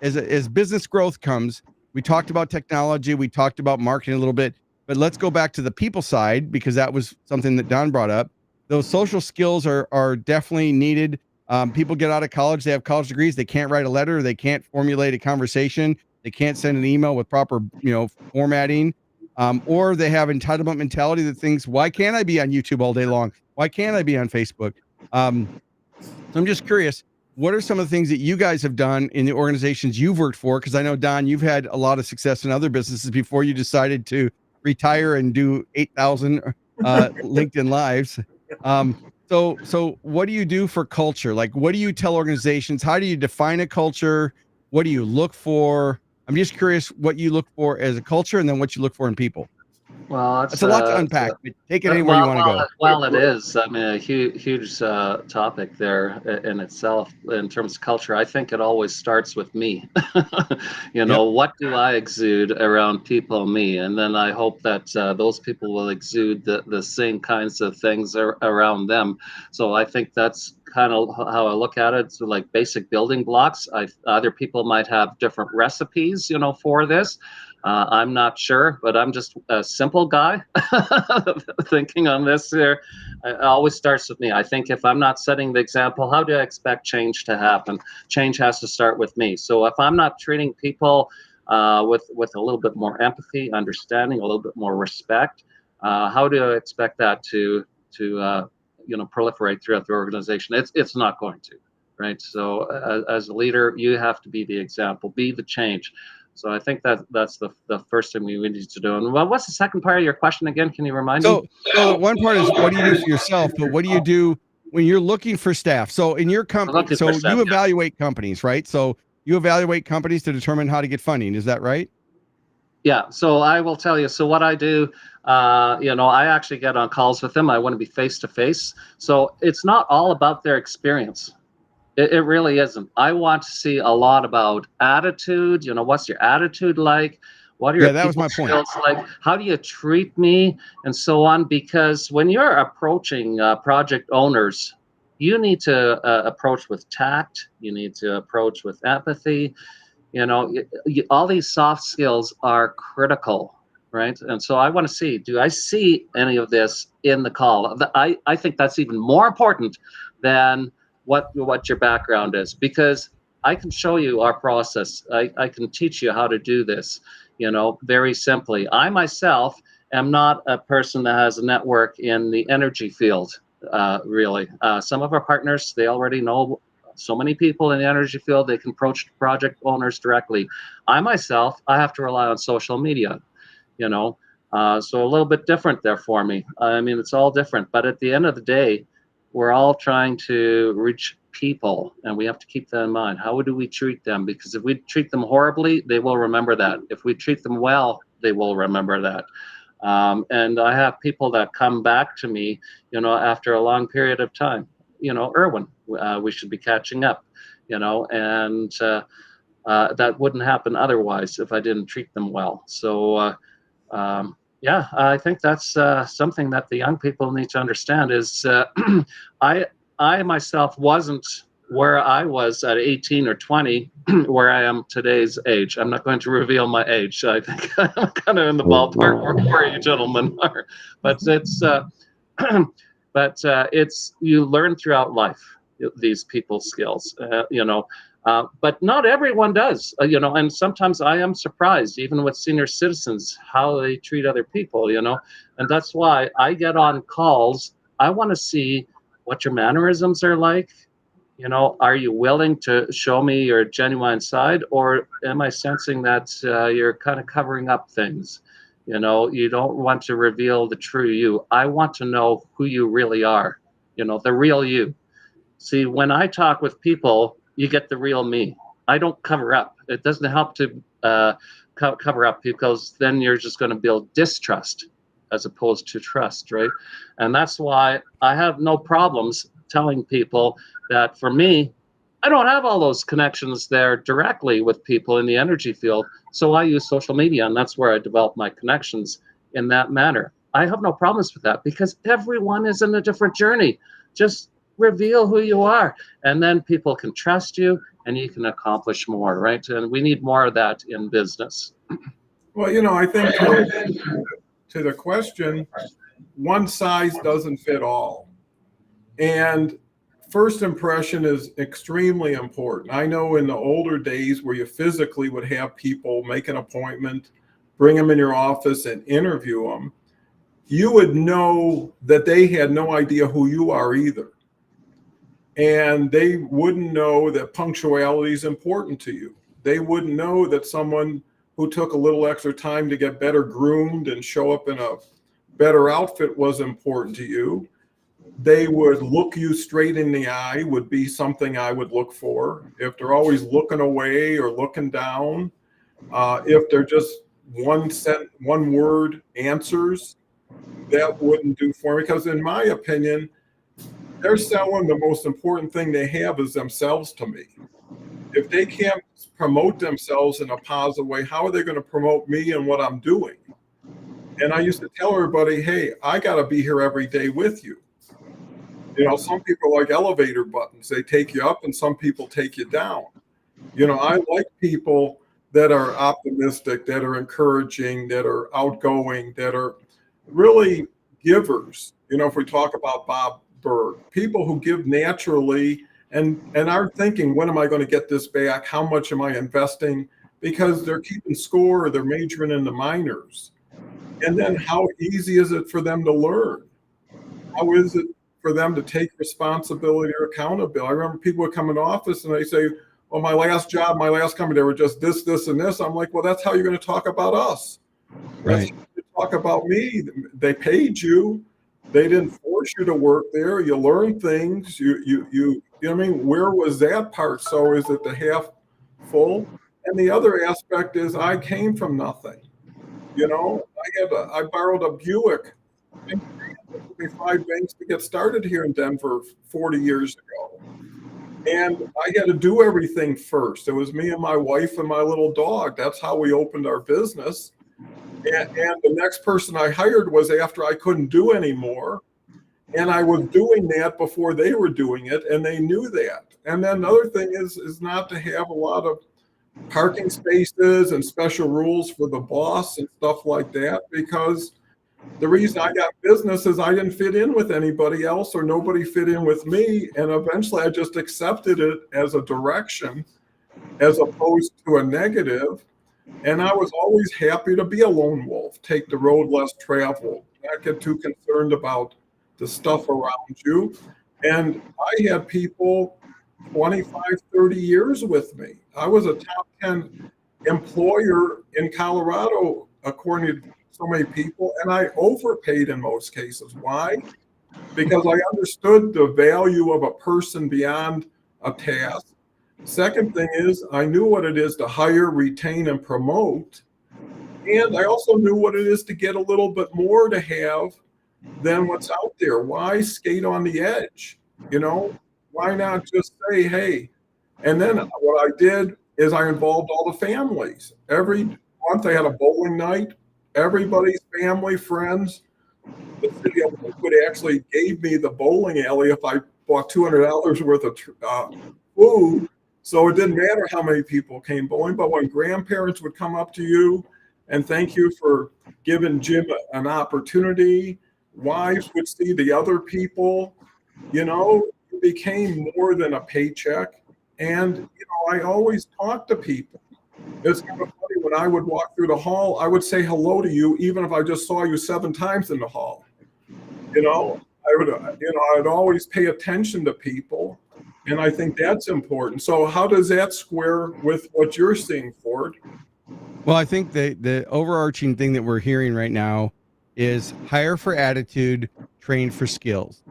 as business growth comes. We talked about technology. We talked about marketing a little bit, but let's go back to the people side because that was something that Don brought up. Those social skills are definitely needed. People get out of college, they have college degrees, they can't write a letter, they can't formulate a conversation, they can't send an email with proper, formatting, or they have entitlement mentality that thinks, why can't I be on YouTube all day long? Why can't I be on Facebook? So I'm just curious, what are some of the things that you guys have done in the organizations you've worked for? Because I know, Don, you've had a lot of success in other businesses before you decided to retire and do 8,000 LinkedIn lives. So what do you do for culture? Like, what do you tell organizations? How do you define a culture? What do you look for? I'm just curious what you look for as a culture and then what you look for in people. Well, It's a lot to unpack, but take it anywhere you want to go. Well, it is. I mean, a huge topic there in itself in terms of culture. I think it always starts with me. Yep. What do I exude around people, me? And then I hope that those people will exude the same kinds of things around them. So I think that's kind of how I look at it. So like basic building blocks. Other people might have different recipes, for this. I'm not sure, but I'm just a simple guy thinking on this here. It always starts with me. I think if I'm not setting the example, how do I expect change to happen? Change has to start with me. So if I'm not treating people with a little bit more empathy, understanding, a little bit more respect, how do I expect that to proliferate throughout the organization? It's not going to, right? So as a leader, you have to be the example, be the change. So I think that's the first thing we need to do. And what's the second part of your question again? Can you remind me? So the one part is what do you do for yourself, but what do you do when you're looking for staff? So in your company, so you evaluate companies, right? So you evaluate companies to determine how to get funding. Is that right? Yeah. So I will tell you. So what I do, I actually get on calls with them. I want to be face to face. So it's not all about their experience. It really isn't. I want to see a lot about attitude. You know, what's your attitude like? What are your Yeah, that was people my point. skills like? How do you treat me, and so on? Because when you're approaching project owners, you need to approach with tact. You need to approach with empathy. You know, all these soft skills are critical, right? And so I want to see, do I see any of this in the call? I think that's even more important than what your background is, because I can show you our process. I can teach you how to do this, you know, very simply. I myself am not a person that has a network in the energy field, really. Some of our partners, they already know so many people in the energy field. They can approach project owners directly. I myself, I have to rely on social media, you know. So a little bit different there for me. I mean, it's all different, but at the end of the day, we're all trying to reach people, and we have to keep that in mind. How do we treat them? Because if we treat them horribly, they will remember that. If we treat them well, they will remember that. And I have people that come back to me, you know, after a long period of time. You know, Erwin, we should be catching up, you know, and that wouldn't happen otherwise if I didn't treat them well. So, yeah, I think that's something that the young people need to understand is I I myself wasn't where I was at 18 or 20 where I am today's age. I'm not going to reveal my age. I think I'm kind of in the ballpark where you gentlemen are, but it's it's you learn throughout life these people skills, you know. But not everyone does, you know, and sometimes I am surprised, even with senior citizens, how they treat other people, you know, and that's why I get on calls. I want to see what your mannerisms are like. You know, are you willing to show me your genuine side, or am I sensing that you're kind of covering up things? You know, you don't want to reveal the true you. I want to know who you really are, you know, the real you. See, when I talk with people, you get the real me. I don't cover up. It doesn't help to cover up, because then you're just going to build distrust as opposed to trust, right? And that's why I have no problems telling people that for me, I don't have all those connections there directly with people in the energy field. So I use social media, and that's where I develop my connections in that manner. I have no problems with that, because everyone is in a different journey. Just reveal who you are, and then people can trust you, and you can accomplish more, right? And we need more of that in business. Well, you know, I think to the question, one size doesn't fit all. And first impression is extremely important. I know in the older days where you physically would have people make an appointment, bring them in your office and interview them, you would know that they had no idea who you are either. And they wouldn't know that punctuality is important to you. They wouldn't know that someone who took a little extra time to get better groomed and show up in a better outfit was important to you. They would look you straight in the eye would be something I would look for. If they're always looking away or looking down, if they're just one word answers, that wouldn't do for me. Because in my opinion, they're selling the most important thing they have is themselves to me. If they can't promote themselves in a positive way, how are they going to promote me and what I'm doing? And I used to tell everybody, hey, I got to be here every day with you. You know, some people like elevator buttons. They take you up and some people take you down. You know, I like people that are optimistic, that are encouraging, that are outgoing, that are really givers. You know, if we talk about Bob Berg, people who give naturally and aren't thinking, when am I going to get this back? How much am I investing? Because they're keeping score or they're majoring in the minors. And then how easy is it for them to learn? How is it for them to take responsibility or accountability? I remember people would come in office and they say, well, my last job, my last company, they were just this, and this. I'm like, well, that's how you're going to talk about us. That's Right. how you talk about me. They paid you. They didn't force you to work there. You learn things. You know what I mean? Where was that part? So is it the half full? And the other aspect is I came from nothing. You know, I borrowed a Buick. It took me 5 banks to get started here in Denver 40 years ago. And I had to do everything first. It was me and my wife and my little dog. That's how we opened our business. And the next person I hired was after I couldn't do anymore. And I was doing that before they were doing it, and they knew that. And then another thing is not to have a lot of parking spaces and special rules for the boss and stuff like that, because the reason I got business is I didn't fit in with anybody else or nobody fit in with me. And eventually I just accepted it as a direction as opposed to a negative. And I was always happy to be a lone wolf, take the road less traveled, not get too concerned about the stuff around you. And I had people 25, 30 years with me. I was a top 10 employer in Colorado, according to so many people, and I overpaid in most cases. Why? Because I understood the value of a person beyond a task. Second thing is I knew what it is to hire, retain, and promote. And I also knew what it is to get a little bit more to have than what's out there. Why skate on the edge? You know, why not just say, hey? And then what I did is I involved all the families. Every month I had a bowling night. Everybody's family, friends. The city of Lakewood actually gave me the bowling alley if I bought $200 worth of food. So it didn't matter how many people came bowling. But when grandparents would come up to you and thank you for giving Jim an opportunity, wives would see the other people, you know, it became more than a paycheck. And, you know, I always talk to people. It's kind of funny when I would walk through the hall, I would say hello to you, even if I just saw you 7 times in the hall. You know, I'd always pay attention to people. And I think that's important. So how does that square with what you're seeing, Ford? Well, I think the overarching thing that we're hearing right now is hire for attitude, train for skills.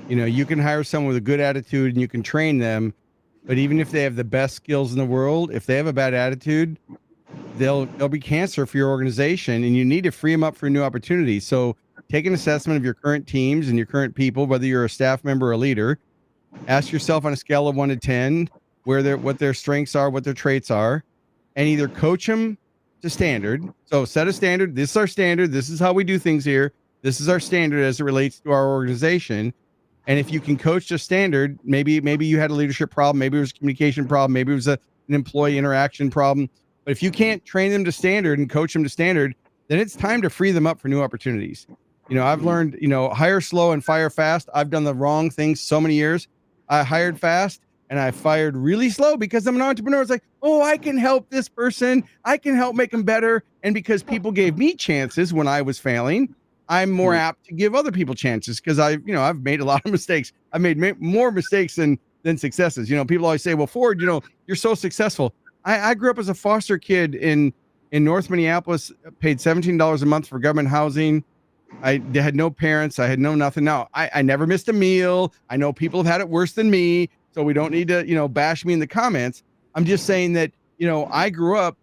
You know, you can hire someone with a good attitude and you can train them, but even if they have the best skills in the world, if they have a bad attitude, they'll be cancer for your organization, and you need to free them up for new opportunities. So take an assessment of your current teams and your current people, whether you're a staff member or a leader. Ask yourself on a scale of 1 to 10 what their strengths are, what their traits are, and either coach them to standard. So set a standard. This is our standard. This is how we do things here. This is our standard as it relates to our organization. And if you can coach to standard, maybe you had a leadership problem, maybe it was a communication problem, maybe it was an employee interaction problem. But if you can't train them to standard and coach them to standard, then it's time to free them up for new opportunities. You know, I've learned, you know, hire slow and fire fast. I've done the wrong things so many years. I hired fast and I fired really slow because I'm an entrepreneur. It's like, oh, I can help this person. I can help make them better. And because people gave me chances when I was failing, I'm more apt to give other people chances because I've made a lot of mistakes. I've made more mistakes than successes. You know, people always say, well, Ford, you know, you're so successful. I grew up as a foster kid in North Minneapolis, paid $17 a month for government housing. I had no parents. I had no nothing. Now, I never missed a meal. I know people have had it worse than me, so we don't need to, you know, bash me in the comments. I'm just saying that, you know, I grew up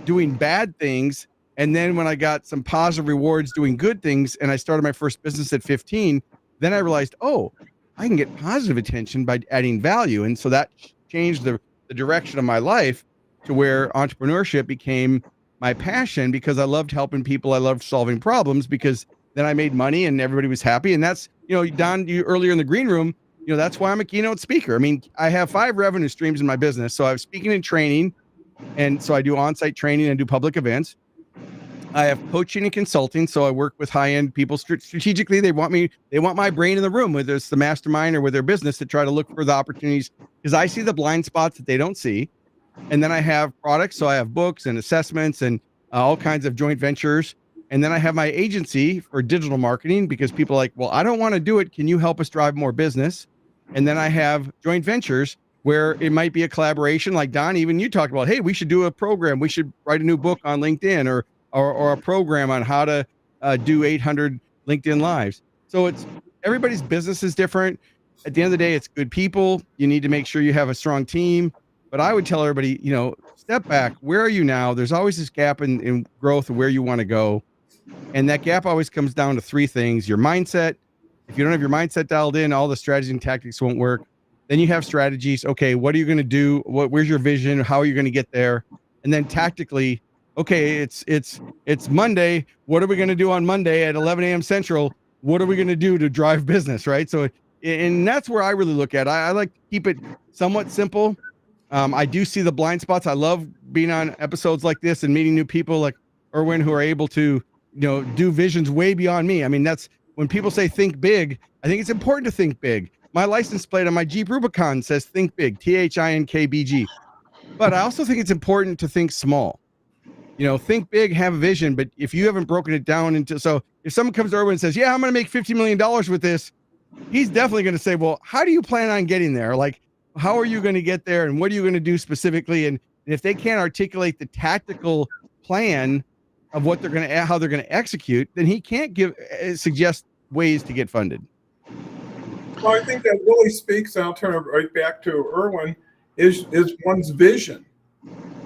doing bad things. And then when I got some positive rewards doing good things and I started my first business at 15, then I realized, oh, I can get positive attention by adding value. And so that changed the direction of my life to where entrepreneurship became my passion because I loved helping people. I loved solving problems because then I made money and everybody was happy. And that's, you know, Don, you earlier in the green room, you know, that's why I'm a keynote speaker. I mean, I have 5 revenue streams in my business. So I have speaking and training. And so I do on-site training and do public events. I have coaching and consulting. So I work with high-end people strategically. They want my brain in the room, whether it's the mastermind or with their business, to try to look for the opportunities because I see the blind spots that they don't see. And then I have products. So I have books and assessments and all kinds of joint ventures. And then I have my agency for digital marketing because people are like, well, I don't want to do it. Can you help us drive more business? And then I have joint ventures where it might be a collaboration. Like Don, even you talked about, hey, we should do a program. We should write a new book on LinkedIn or a program on how to do 800 LinkedIn lives. So it's everybody's business is different. At the end of the day, it's good people. You need to make sure you have a strong team. But I would tell everybody, you know, step back. Where are you now? There's always this gap in growth of where you want to go. And that gap always comes down to 3 things. Your mindset. If you don't have your mindset dialed in, all the strategies and tactics won't work. Then you have strategies. Okay, what are you going to do? Where's your vision? How are you going to get there? And then tactically, okay, it's Monday. What are we going to do on Monday at 11 a.m. Central? What are we going to do to drive business, right? So, and that's where I really look at. I like to keep it somewhat simple. I do see the blind spots. I love being on episodes like this and meeting new people like Erwin who are able to, do visions way beyond me. I mean, that's when people say think big. I think it's important to think big. My license plate on my Jeep Rubicon says think big, THINKBG. But I also think it's important to think small. Think big, have a vision. But if you haven't broken it down so if someone comes to Erwin and says, yeah, I'm going to make $50 million with this, he's definitely going to say, well, how do you plan on getting there? Like, how are you going to get there? And what are you going to do specifically? And if they can't articulate the tactical plan of what how they're going to execute, then he can't suggest ways to get funded. Well, I think that really speaks, and I'll turn it right back to Erwin, is one's vision.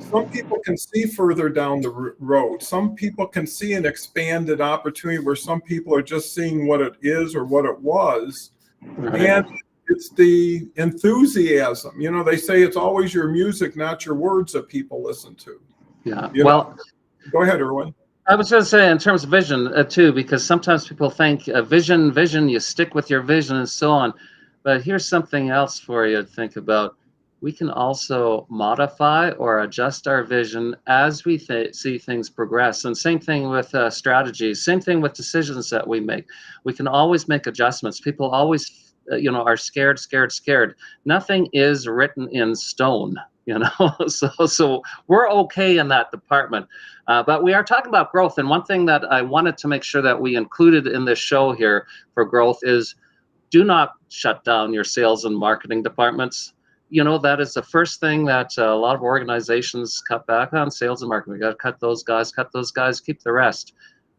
Some people can see further down the road. Some people can see an expanded opportunity where some people are just seeing what it is or what it was. Right. And it's the enthusiasm. They say it's always your music, not your words that people listen to. Yeah. Go ahead, Erwin. I was going to say in terms of vision too, because sometimes people think vision, you stick with your vision and so on. But here's something else for you to think about. We can also modify or adjust our vision as we see things progress. And same thing with strategies, same thing with decisions that we make. We can always make adjustments. People always, are scared. Nothing is written in stone, so we're okay in that department. But we are talking about growth. And one thing that I wanted to make sure that we included in this show here for growth is do not shut down your sales and marketing departments. That is the first thing that a lot of organizations cut back on, sales and marketing. We got to cut those guys, keep the rest.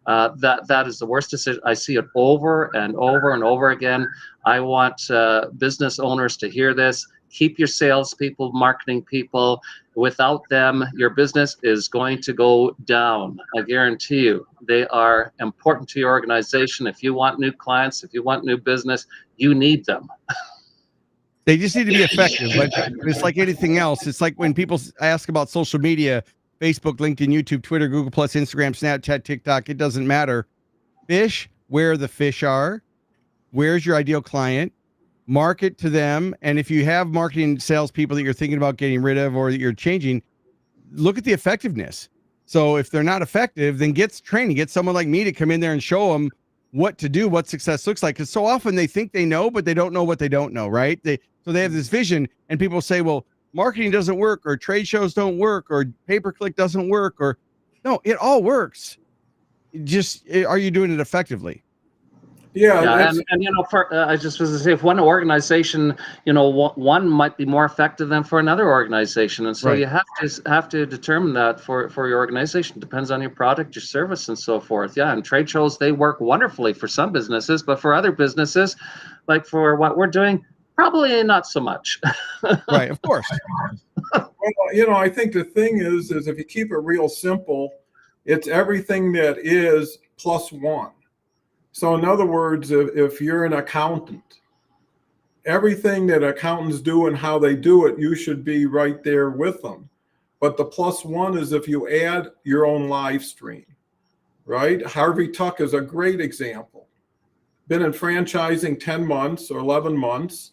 That is the worst decision. I see it over and over and over again. I want business owners to hear this. Keep your salespeople, marketing people. Without them, your business is going to go down. I guarantee you. They are important to your organization. If you want new clients, if you want new business, you need them. They just need to be effective, but it's like anything else. It's like when people ask about social media, Facebook, LinkedIn, YouTube, Twitter, Google+, Instagram, Snapchat, TikTok, it doesn't matter. Fish where the fish are. Where's your ideal client? Market to them. And if you have marketing salespeople that you're thinking about getting rid of or that you're changing, look at the effectiveness. So if they're not effective, then get training. Get someone like me to come in there and show them what to do, what success looks like. Because so often they think they know, but they don't know what they don't know, right? So they have this vision and people say, well, marketing doesn't work or trade shows don't work or pay-per-click doesn't work or no, it all works. Just, are you doing it effectively? Yeah, and I just was to say, if one organization, one might be more effective than for another organization, and so right. You have to determine that for your organization. Depends on your product, your service, and so forth. Yeah, and trade shows, they work wonderfully for some businesses, but for other businesses, like for what we're doing, probably not so much. Right, of course. Well, I think the thing is if you keep it real simple, it's everything that is plus one. So in other words, if you're an accountant, everything that accountants do and how they do it, you should be right there with them. But the plus one is if you add your own live stream, right? Harvey Tuck is a great example. Been in franchising 10 months or 11 months,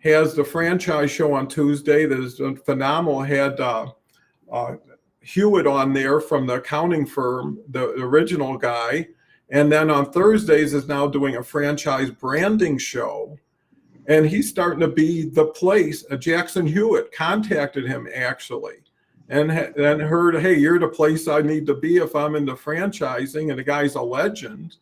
has the franchise show on Tuesday that is phenomenal. Had Hewitt on there from the accounting firm, the original guy. And then on Thursdays is now doing a franchise branding show. And he's starting to be the place. Jackson Hewitt contacted him actually and then heard, hey, you're the place I need to be if I'm into franchising. And the guy's a legend.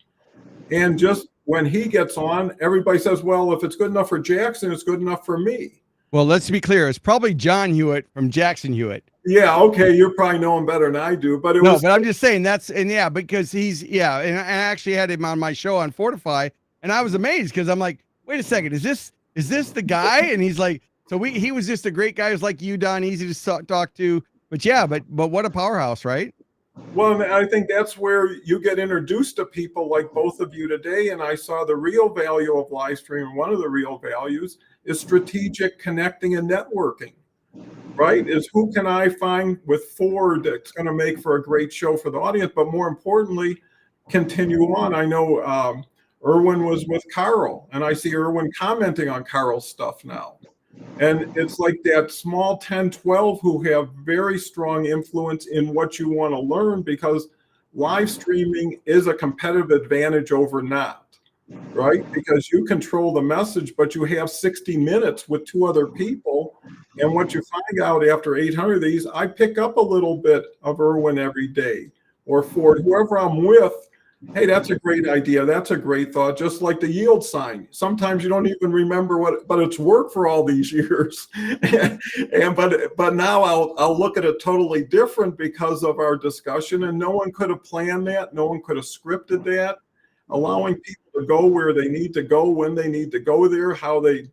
And just when he gets on, everybody says, well, if it's good enough for Jackson, it's good enough for me. Well, let's be clear. It's probably John Hewitt from Jackson Hewitt. Yeah, okay, you probably know him better than I do, but but I'm just saying because and I actually had him on my show on Fortify, and I was amazed because I'm like, wait a second, is this the guy? And he's like, so he was just a great guy who's like you, Don, easy to talk to, but what a powerhouse, right? Well, and I think that's where you get introduced to people like both of you today. And I saw the real value of live stream. One of the real values is strategic connecting and networking, right? Is who can I find with Ford that's going to make for a great show for the audience, but more importantly, continue on. I know Erwin was with Carl, and I see Erwin commenting on Carl's stuff now. And it's like that small 10, 12 who have very strong influence in what you want to learn, because live streaming is a competitive advantage over not, right? Because you control the message, but you have 60 minutes with two other people. And what you find out after 800 of these, I pick up a little bit of Erwin every day, or Ford, whoever I'm with. Hey, that's a great idea. That's a great thought. Just like the yield sign. Sometimes you don't even remember what, but it's worked for all these years. but now I'll look at it totally different because of our discussion. And no one could have planned that. No one could have scripted that. Allowing people to go where they need to go, when they need to go there, how they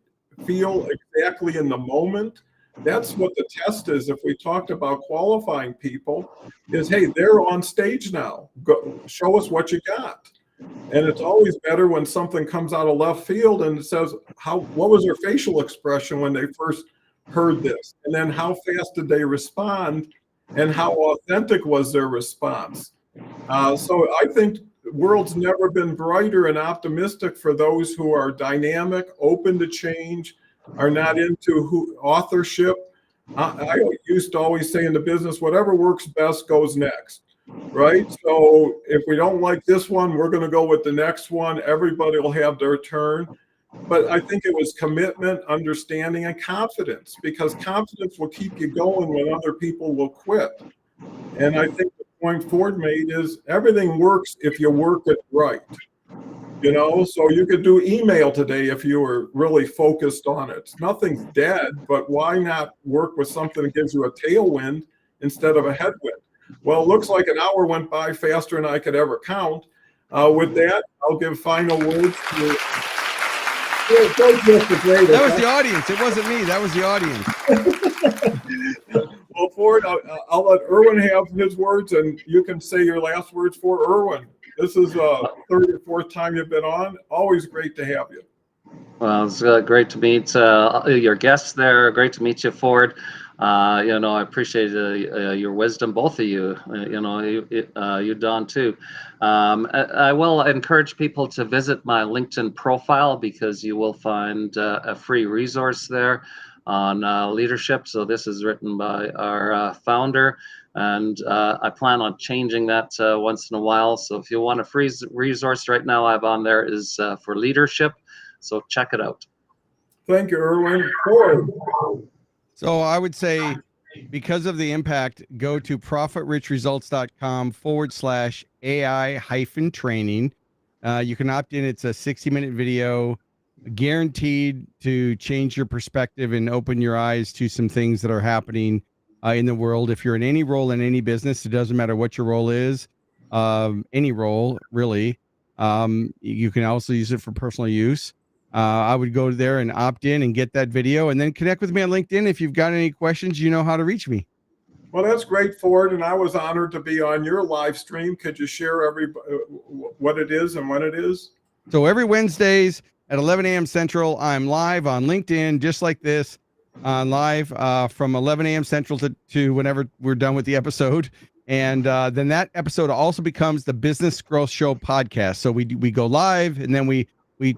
feel exactly in the moment. That's what the test is. If we talked about qualifying people, is hey, they're on stage now. Go, show us what you got. And it's always better when something comes out of left field and it says, what was their facial expression when they first heard this? And then how fast did they respond? And how authentic was their response? So I think the world's never been brighter and optimistic for those who are dynamic, open to change, are not into authorship. I used to always say in the business, whatever works best goes next, right? So if we don't like this one, we're going to go with the next one. Everybody will have their turn. But I think it was commitment, understanding, and confidence, because confidence will keep you going when other people will quit. And I think the point Ford made is everything works if you work it right. So you could do email today if you were really focused on it. Nothing's dead, but why not work with something that gives you a tailwind instead of a headwind? Well, it looks like an hour went by faster than I could ever count. With that, I'll give final words to. That was the audience. It wasn't me. That was the audience. Well, Ford, I'll let Erwin have his words, and you can say your last words for Erwin. This is third or fourth time you've been on. Always great to have you. Well, it's great to meet your guests there. Great to meet you, Ford. I appreciate your wisdom, both of you. You, Don, too. I will encourage people to visit my LinkedIn profile, because you will find a free resource there on leadership. So this is written by our founder. And I plan on changing that once in a while. So if you want a free resource right now, I have on there is for leadership. So check it out. Thank you, Erwin. Ford. So I would say, because of the impact, go to profitrichresults.com/AI-training. You can opt in. It's a 60-minute video, guaranteed to change your perspective and open your eyes to some things that are happening in the world. If you're in any role in any business, it doesn't matter what your role is, any role really. You can also use it for personal use. I would go there and opt in and get that video, and then connect with me on LinkedIn. If you've got any questions, you know how to reach me. Well, that's great, Ford, and I was honored to be on your live stream. Could you share what it is and when it is? So every Wednesdays at 11 a.m. Central, I'm live on LinkedIn, just like this, live from 11 a.m. Central to whenever we're done with the episode. And then that episode also becomes the Business Growth Show podcast. So we go live, and then we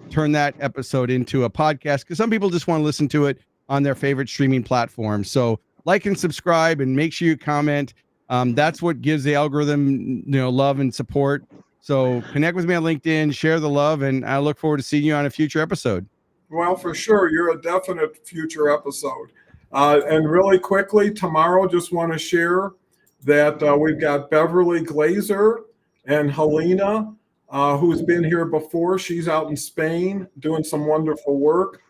turn that episode into a podcast, because some people just want to listen to it on their favorite streaming platform. So like and subscribe, and make sure you comment. That's what gives the algorithm, love and support. So connect with me on LinkedIn, share the love, and I look forward to seeing you on a future episode. Well, for sure. You're a definite future episode. And really quickly, tomorrow, just want to share that we've got Beverly Glazer and Helena, who's been here before. She's out in Spain doing some wonderful work.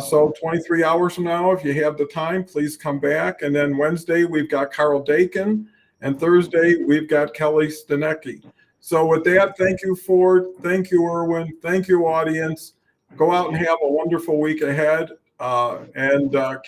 So 23 hours from now, if you have the time, please come back. And then Wednesday, we've got Carl Dakin. And Thursday, we've got Kelly Stanecki. So with that, thank you, Ford. Thank you, Erwin. Thank you, audience. Go out and have a wonderful week ahead, and keep